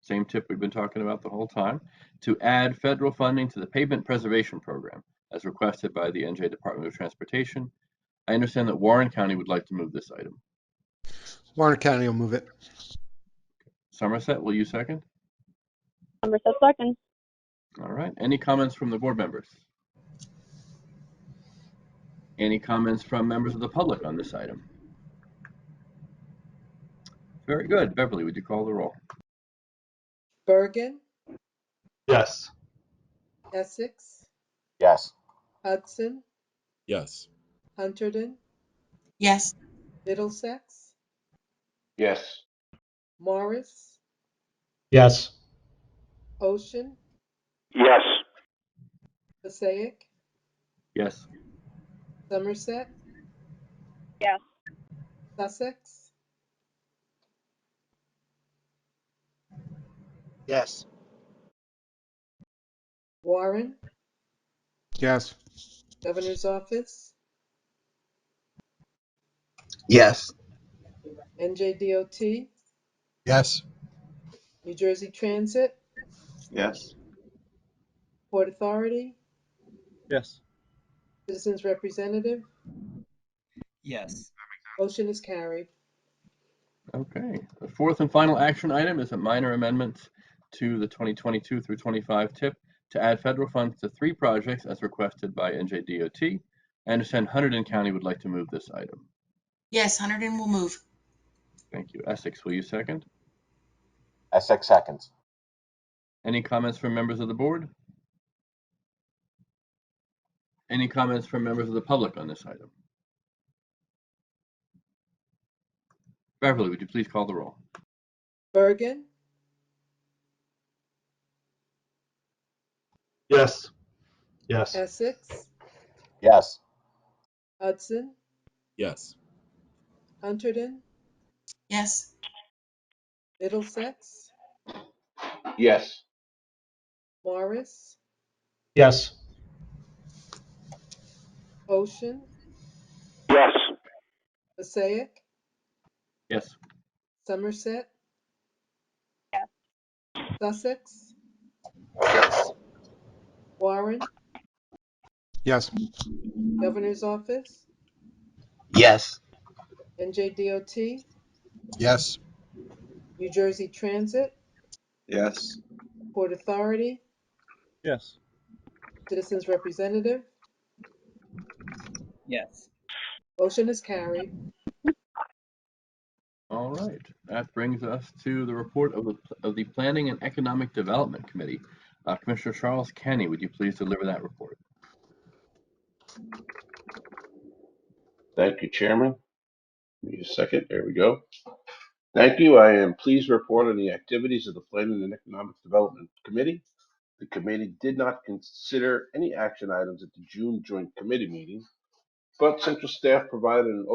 same tip we've been talking about the whole time, to add federal funding to the pavement preservation program as requested by the NJ Department of Transportation. I understand that Warren County would like to move this item. Warren County will move it. Somerset, will you second? Somerset seconds. All right. Any comments from the board members? Any comments from members of the public on this item? Very good. Beverly, would you call the roll? Bergen, Yes. Essex, Yes. Hudson, Yes. Hunterdon, Yes. Middlesex, Yes. Morris, Yes. Ocean, Yes. Passaic, Yes. Somerset, Yes. Sussex, Yes. Warren, Yes. Governor's Office, Yes. NJDOT, Yes. New Jersey Transit, Yes. Port Authority, Yes. Citizens Representative. Yes. Motion is carried. Okay. The fourth and final action item is a minor amendment to the 2022 through 25 TIP to add federal funds to 3 projects as requested by NJDOT. I understand Hunterdon County would like to move this item. Yes. Hunterdon will move. Thank you. Essex, will you second? Essex seconds. Any comments from members of the board? Any comments from members of the public on this item? Beverly, would you please call the roll? Bergen, Yes. Yes. Essex, Yes. Hudson, Yes. Hunterdon, Yes. Middlesex, Yes. Morris, Yes. Ocean, Yes. Passaic, Yes. Somerset, Yes. Sussex, Yes. Warren, Yes. Governor's Office, Yes. NJDOT, Yes. New Jersey Transit, Yes. Port Authority, Yes. Citizens Representative. Yes. Motion is carried. All right. That brings us to the report of the Planning and Economic Development Committee. Commissioner Charles Kenny, would you please deliver that report? Thank you, Chairman. Give me a second. There we go. Thank you. I am pleased to report on the activities of the Planning and Economic Development Committee The committee did not consider any action items at the June joint committee meeting, but central staff provided an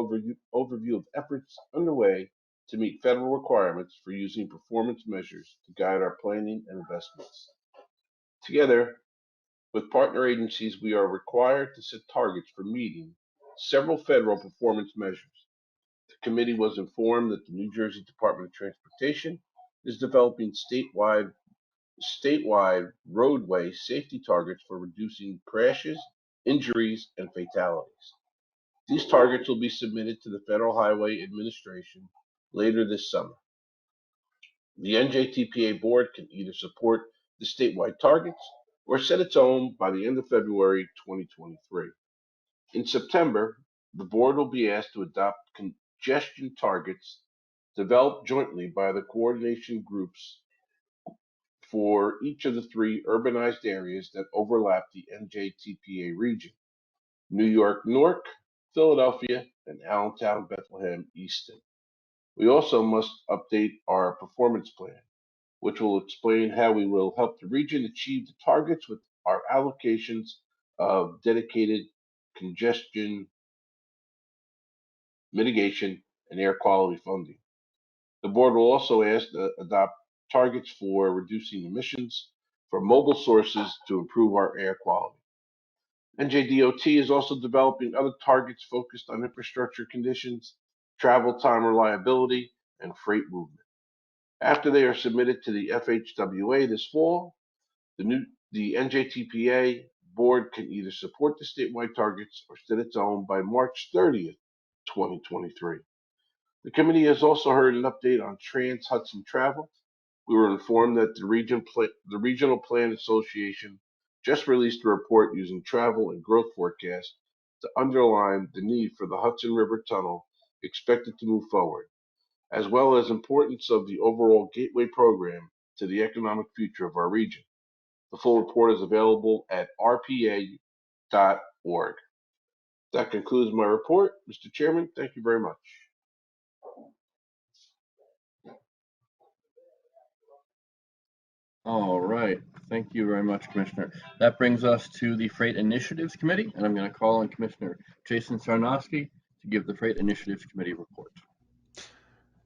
overview of efforts underway to meet federal requirements for using performance measures to guide our planning and investments. Together with partner agencies, we are required to set targets for meeting several federal performance measures. The committee was informed that the New Jersey Department of Transportation is developing statewide roadway safety targets for reducing crashes, injuries, and fatalities. These targets will be submitted to the Federal Highway Administration later this summer. The NJTPA board can either support the statewide targets or set its own by the end of February 2023. In September, the board will be asked to adopt congestion targets developed jointly by the coordination groups for each of the three urbanized areas that overlap the NJTPA region: New York, Newark, Philadelphia, and Allentown, Bethlehem, Easton. We also must update our performance plan, which will explain how we will help the region achieve the targets with our allocations of dedicated congestion mitigation and air quality funding. The board will also ask to adopt targets for reducing emissions from mobile sources to improve our air quality. NJDOT is also developing other targets focused on infrastructure conditions, travel time reliability, and freight movement. After they are submitted to the FHWA this fall, the NJTPA board can either support the statewide targets or set its own by March 30th, 2023. The committee has also heard an update on Trans-Hudson travel. We were informed that the Regional Plan Association just released a report using travel and growth forecasts to underline the need for the Hudson River Tunnel expected to move forward, as well as importance of the overall Gateway program to the economic future of our region. The full report is available at rpa.org. That concludes my report. Mr. Chairman, thank you very much. All right. Thank you very much, Commissioner. That brings us to the Freight Initiatives Committee, and I'm going to call on Commissioner Jason Sarnowski to give the Freight Initiatives Committee report.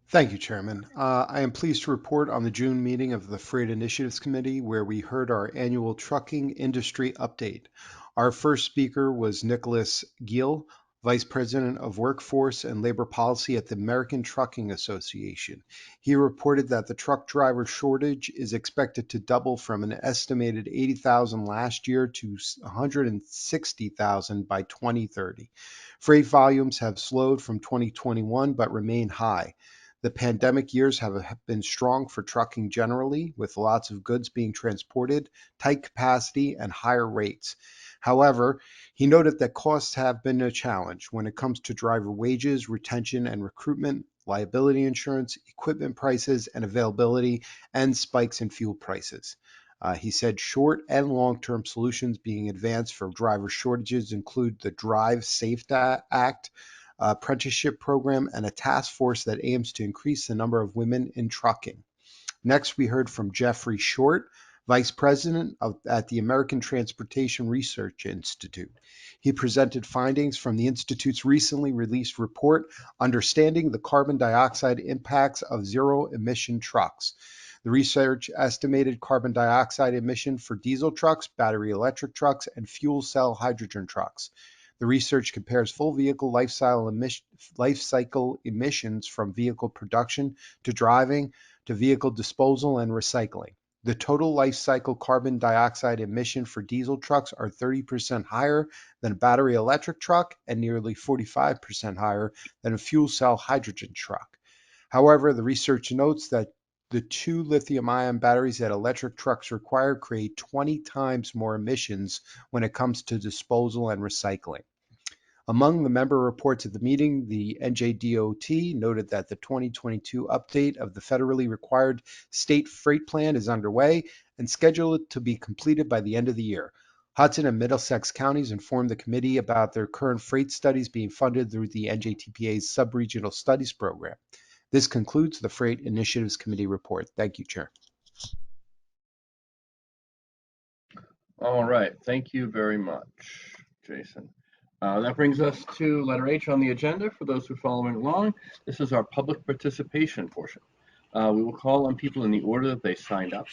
Thank you, Chairman. I am pleased to report on the June meeting of the Freight Initiatives Committee, where we heard our annual trucking industry update. Our first speaker was Nicholas Gill, Vice President of Workforce and Labor Policy at the American Trucking Association. He reported that the truck driver shortage is expected to double from an estimated 80,000 last year to 160,000 by 2030. Freight volumes have slowed from 2021 but remain high. The pandemic years have been strong for trucking generally, with lots of goods being transported, tight capacity, and higher rates. However, he noted that costs have been a challenge when it comes to driver wages, retention and recruitment, liability insurance, equipment prices and availability, and spikes in fuel prices. He said short and long-term solutions being advanced for driver shortages include the Drive Safe Act, apprenticeship program, and a task force that aims to increase the number of women in trucking. Next, we heard from Jeffrey Short, Vice President at the American Transportation Research Institute. He presented findings from the Institute's recently released report, Understanding the Carbon Dioxide Impacts of Zero-Emission Trucks. The research estimated carbon dioxide emission for diesel trucks, battery electric trucks, and fuel cell hydrogen trucks. The research compares full vehicle life cycle emissions from vehicle production to driving to vehicle disposal and recycling. The total life cycle carbon dioxide emission for diesel trucks are 30% higher than a battery electric truck and nearly 45% higher than a fuel cell hydrogen truck. However, the research notes that the 2 lithium-ion batteries that electric trucks require create 20 times more emissions when it comes to disposal and recycling. Among the member reports at the meeting, the NJDOT noted that the 2022 update of the federally required state freight plan is underway and scheduled to be completed by the end of the year. Hudson and Middlesex counties informed the committee about their current freight studies being funded through the NJTPA's Sub-Regional Studies Program. This concludes the Freight Initiatives Committee report. Thank you, Chair. All right, thank you very much, Jason. That brings us to letter H on the agenda. For those who are following along, this is our public participation portion. We will call on people in the order that they signed up.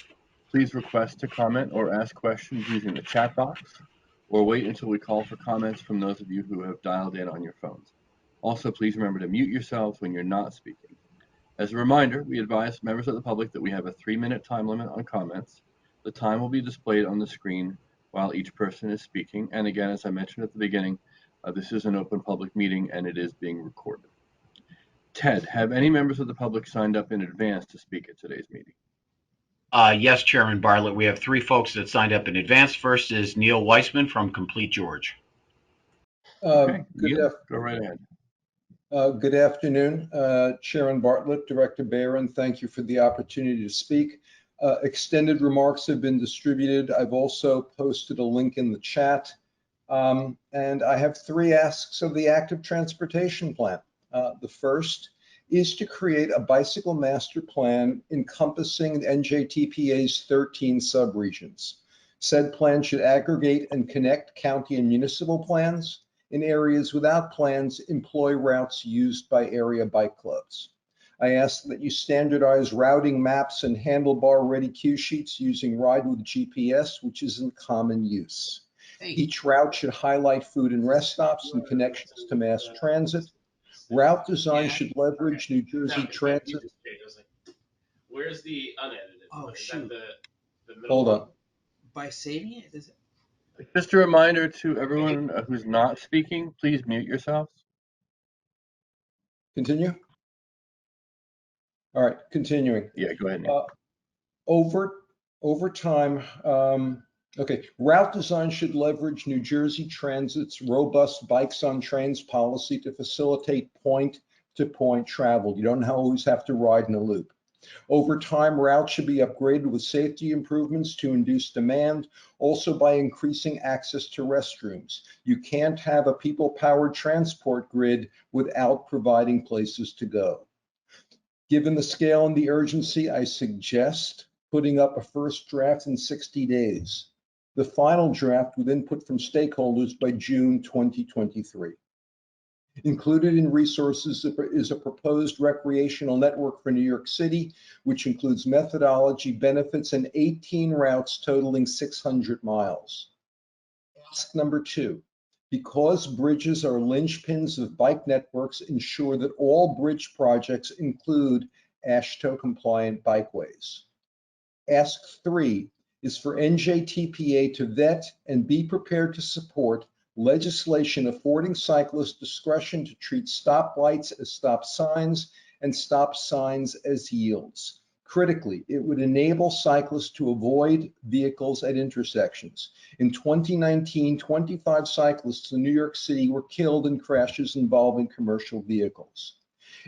Please request to comment or ask questions using the chat box, or wait until we call for comments from those of you who have dialed in on your phones. Also, please remember to mute yourselves when you're not speaking. As a reminder, we advise members of the public that we have a 3-minute time limit on comments. The time will be displayed on the screen while each person is speaking. And again, as I mentioned at the beginning, this is an open public meeting and it is being recorded. Ted, have any members of the public signed up in advance to speak at today's meeting? Yes, Chairman Bartlett. We have 3 folks that signed up in advance. First is Neil Weissman from Complete George. Okay, Neil, go right ahead. Good afternoon, Chairman Bartlett, Director Barron. Thank you for the opportunity to speak. Extended remarks have been distributed. I've also posted a link in the chat. And I have 3 asks of the active transportation plan. The first is to create a bicycle master plan encompassing NJTPA's 13 subregions. Said plan should aggregate and connect county and municipal plans. In areas without plans, employ routes used by area bike clubs. I ask that you standardize routing maps and handlebar-ready cue sheets using Ride with GPS, which is in common use. Each route should highlight food and rest stops and connections to mass transit. Route design should leverage New Jersey Transit. Where's the unedited? Oh, shoot. The Hold on. By saving it? Is it? Just a reminder to everyone who's not speaking, please mute yourselves. Continue? All right, continuing. Yeah, go ahead, Neil. Over time, okay, route design should leverage New Jersey Transit's robust bikes on trains policy to facilitate point-to-point travel. You don't always have to ride in a loop. Over time, routes should be upgraded with safety improvements to induce demand, also by increasing access to restrooms. You can't have a people-powered transport grid without providing places to go. Given the scale and the urgency, I suggest putting up a first draft in 60 days. The final draft with input from stakeholders by June 2023. Included in resources is a proposed recreational network for New York City, which includes methodology, benefits, and 18 routes totaling 600 miles. Ask number 2, because bridges are linchpins of bike networks, ensure that all bridge projects include AASHTO compliant bikeways. Ask 3 is for NJTPA to vet and be prepared to support legislation affording cyclists discretion to treat stoplights as stop signs and stop signs as yields. Critically, it would enable cyclists to avoid vehicles at intersections. In 2019, 25 cyclists in New York City were killed in crashes involving commercial vehicles.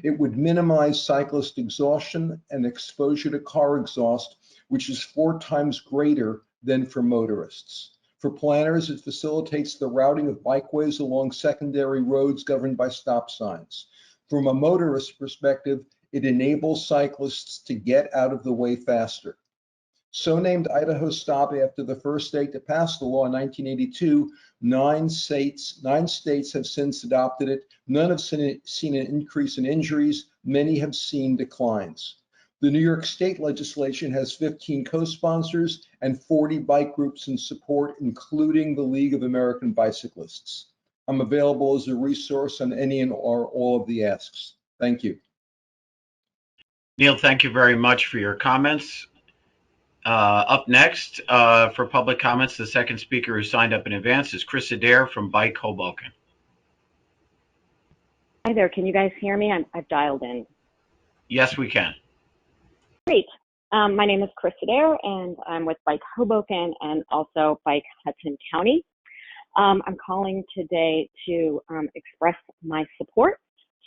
It would minimize cyclist exhaustion and exposure to car exhaust, which is 4 times greater than for motorists. For planners, it facilitates the routing of bikeways along secondary roads governed by stop signs. From a motorist perspective, it enables cyclists to get out of the way faster. So named Idaho Stop after the first state to pass the law in 1982, 9 states have since adopted it. None have seen an increase in injuries. Many have seen declines. The New York State legislation has 15 co-sponsors and 40 bike groups in support, including the League of American Bicyclists. I'm available as a resource on any and or all of the asks. Thank you. Neil, thank you very much for your comments. Up next for public comments, the second speaker who signed up in advance is Chris Adair from Bike Hoboken. Hi there. Can you guys hear me? I've dialed in. Yes, we can. Great. My name is Chris Adair, and I'm with Bike Hoboken and also Bike Hudson County. I'm calling today to express my support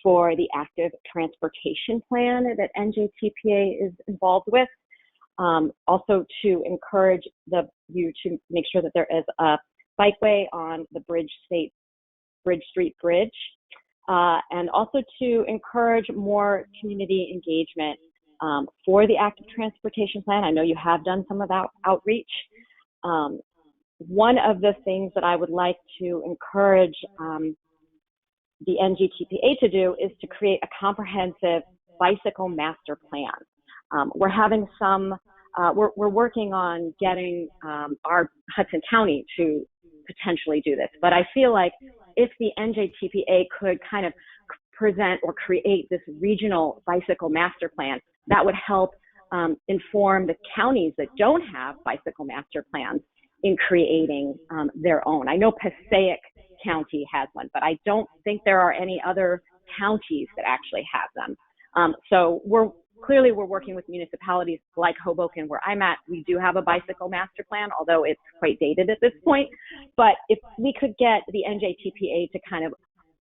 for the active transportation plan that NJTPA is involved with. Also to encourage you to make sure that there is a bikeway on the Bridge Street Bridge, and also to encourage more community engagement for the active transportation plan. I know you have done some of that outreach. one of the things that I would like to encourage the NJTPA to do is to create a comprehensive bicycle master plan. We're having some, we're working on getting our Hudson County to potentially do this, but I feel like if the NJTPA could kind of present or create this regional bicycle master plan, that would help inform the counties that don't have bicycle master plans in creating their own. I know Passaic County has one, but I don't think there are any other counties that actually have them. So we're working with municipalities like Hoboken, where I'm at. We do have a bicycle master plan, although it's quite dated at this point. But if we could get the NJTPA to kind of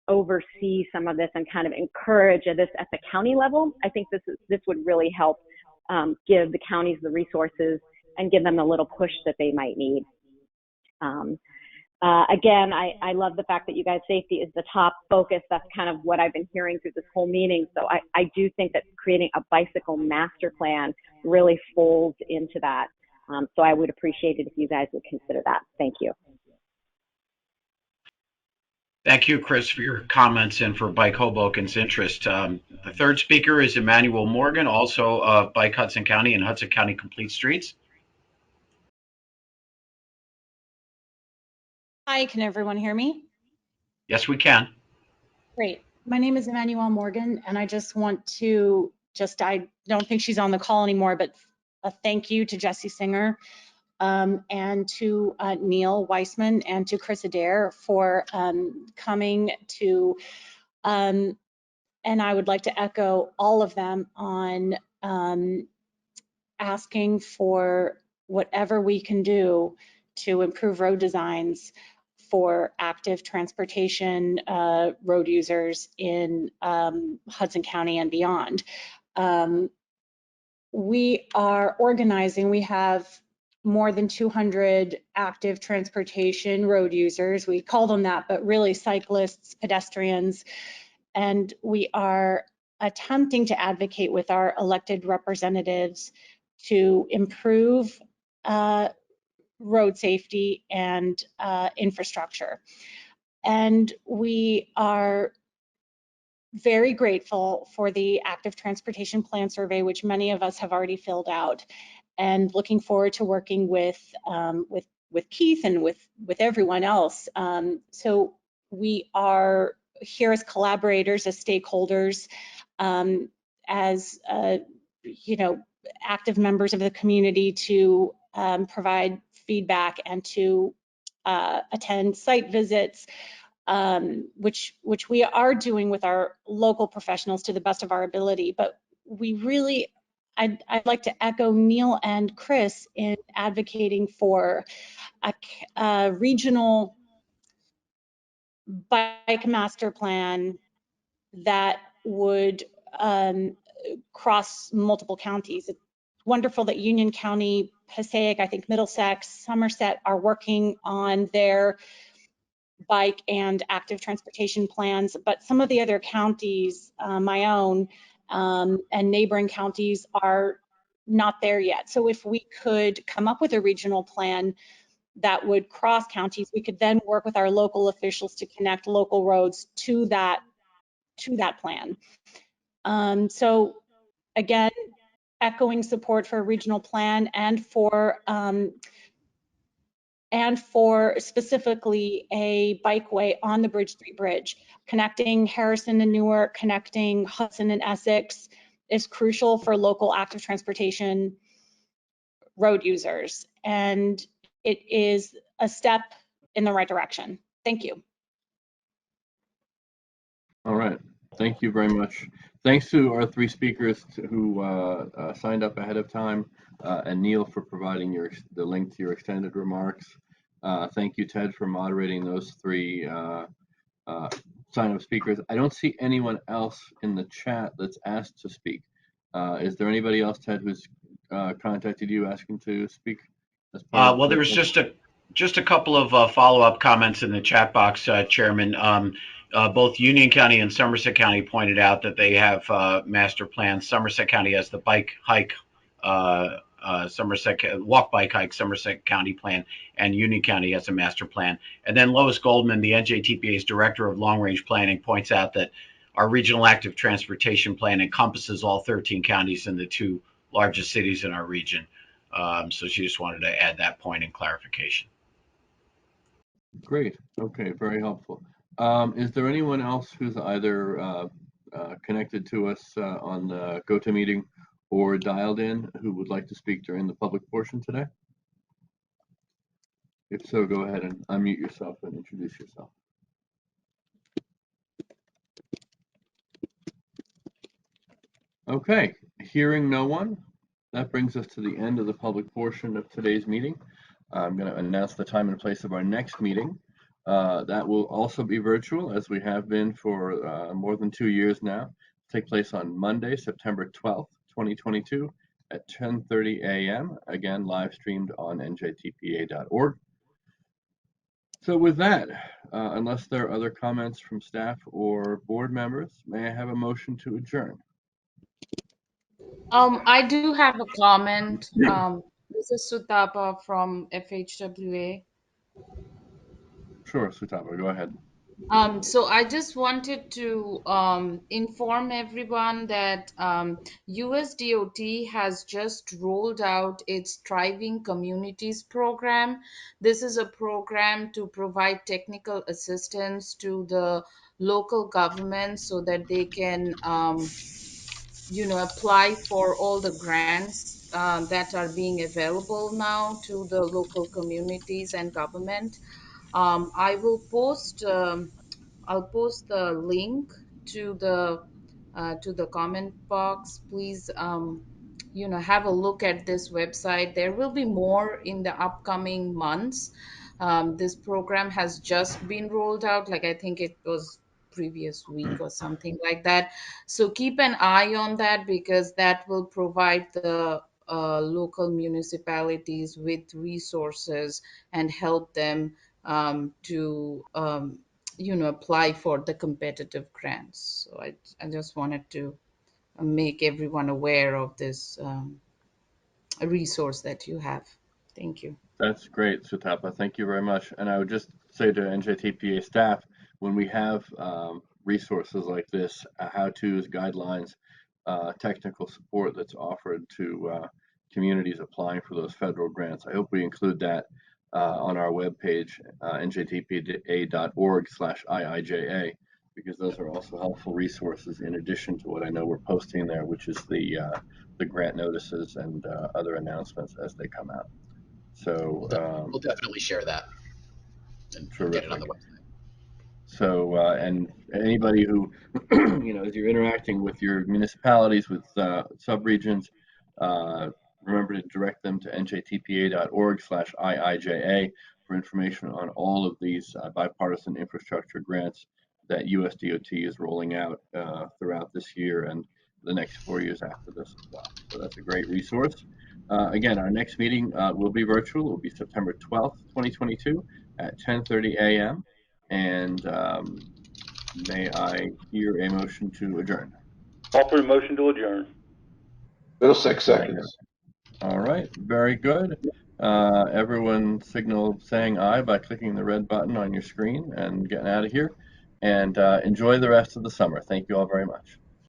oversee some of this and kind of encourage this at the county level, I think this would really help give the counties the resources and give them the little push that they might need. Again, I love the fact that you guys, safety is the top focus. That's kind of what I've been hearing through this whole meeting. So I do think that creating a bicycle master plan really folds into that. So I would appreciate it if you guys would consider that. Thank you. Thank you, Chris, for your comments and for Bike Hoboken's interest. The third speaker is Emmanuel Morgan, also of Bike Hudson County and Hudson County Complete Streets. Hi, can everyone hear me? Yes, we can. Great. My name is Emmanuel Morgan, and I just want to I don't think she's on the call anymore, but a thank you to Jesse Singer and to Neil Weissman and to Chris Adair for coming to, and I would like to echo all of them on asking for whatever we can do to improve road designs for active transportation road users in Hudson County and beyond. We are organizing, we have more than 200 active transportation road users. We call them that, but really cyclists, pedestrians, and we are attempting to advocate with our elected representatives to improve road safety and infrastructure. And we are very grateful for the active transportation plan survey, which many of us have already filled out, and looking forward to working with Keith and with everyone else. So we are here as collaborators, as stakeholders, as active members of the community to provide feedback and to attend site visits, which we are doing with our local professionals to the best of our ability. But we really, I'd like to echo Neil and Chris in advocating for a regional bike master plan that would cross multiple counties. It's wonderful that Union County, Passaic, I think Middlesex, Somerset are working on their bike and active transportation plans, but some of the other counties, my own, and neighboring counties are not there yet. So if we could come up with a regional plan that would cross counties, we could then work with our local officials to connect local roads to that plan. So again, echoing support for a regional plan and for specifically a bikeway on the Bridge Street Bridge. Connecting Harrison and Newark, connecting Hudson and Essex is crucial for local active transportation road users. And it is a step in the right direction. Thank you. All right, thank you very much. Thanks to our three speakers who signed up ahead of time, and Neil for providing the link to your extended remarks. Thank you, Ted, for moderating those three sign-up speakers. I don't see anyone else in the chat that's asked to speak. Is there anybody else, Ted, who's contacted you asking to speak? Well, there was just a couple of follow-up comments in the chat box, Chairman. Both Union County and Somerset County pointed out that they have master plans. Somerset County has the bike hike walk, bike, hike, Somerset County plan, and Union County has a master plan. And then Lois Goldman, the NJTPA's Director of Long Range Planning, points out that our Regional Active Transportation Plan encompasses all 13 counties in the 2 largest cities in our region. So she just wanted to add that point in clarification. Great. Okay, very helpful. Is there anyone else who's either connected to us on the GoToMeeting or dialed in who would like to speak during the public portion today? If so, go ahead and unmute yourself and introduce yourself. Okay, hearing no one, that brings us to the end of the public portion of today's meeting. I'm going to announce the time and place of our next meeting. That will also be virtual, as we have been for more than 2 years now. Take place on Monday, September 12th, 2022 at 10:30 a.m. Again, live streamed on njtpa.org. So with that, unless there are other comments from staff or board members, may I have a motion to adjourn? I do have a comment. This is Sutapa from FHWA. Sure, Sutapa, go ahead. So I just wanted to inform everyone that USDOT has just rolled out its Thriving Communities program. This is a program to provide technical assistance to the local government so that they can apply for all the grants that are being available now to the local communities and government. I will post. I'll post the link to the comment box. Please, have a look at this website. There will be more in the upcoming months. This program has just been rolled out. Like I think it was previous week or something like that. So keep an eye on that because that will provide the local municipalities with resources and help them to apply for the competitive grants. So I just wanted to make everyone aware of this resource that you have. Thank you. That's great, Sutapa. Thank you very much. And I would just say to NJTPA staff, when we have resources like this, how-tos, guidelines, technical support that's offered to communities applying for those federal grants, I hope we include that on our webpage, njtpa.org/IIJA, because those are also helpful resources in addition to what I know we're posting there, which is the grant notices and other announcements as they come out. So we'll definitely share that and get it on the website. So and anybody who as you're interacting with your municipalities, with subregions, remember to direct them to njtpa.org/IIJA for information on all of these bipartisan infrastructure grants that USDOT is rolling out throughout this year and the next 4 years after this as well. So that's a great resource. Again, our next meeting will be virtual. It will be September 12th, 2022 at 10:30 a.m. And may I hear a motion to adjourn? Offer a motion to adjourn. Middle 6 seconds. All right, very good. Everyone signal saying aye by clicking the red button on your screen and getting out of here. And enjoy the rest of the summer. Thank you all very much.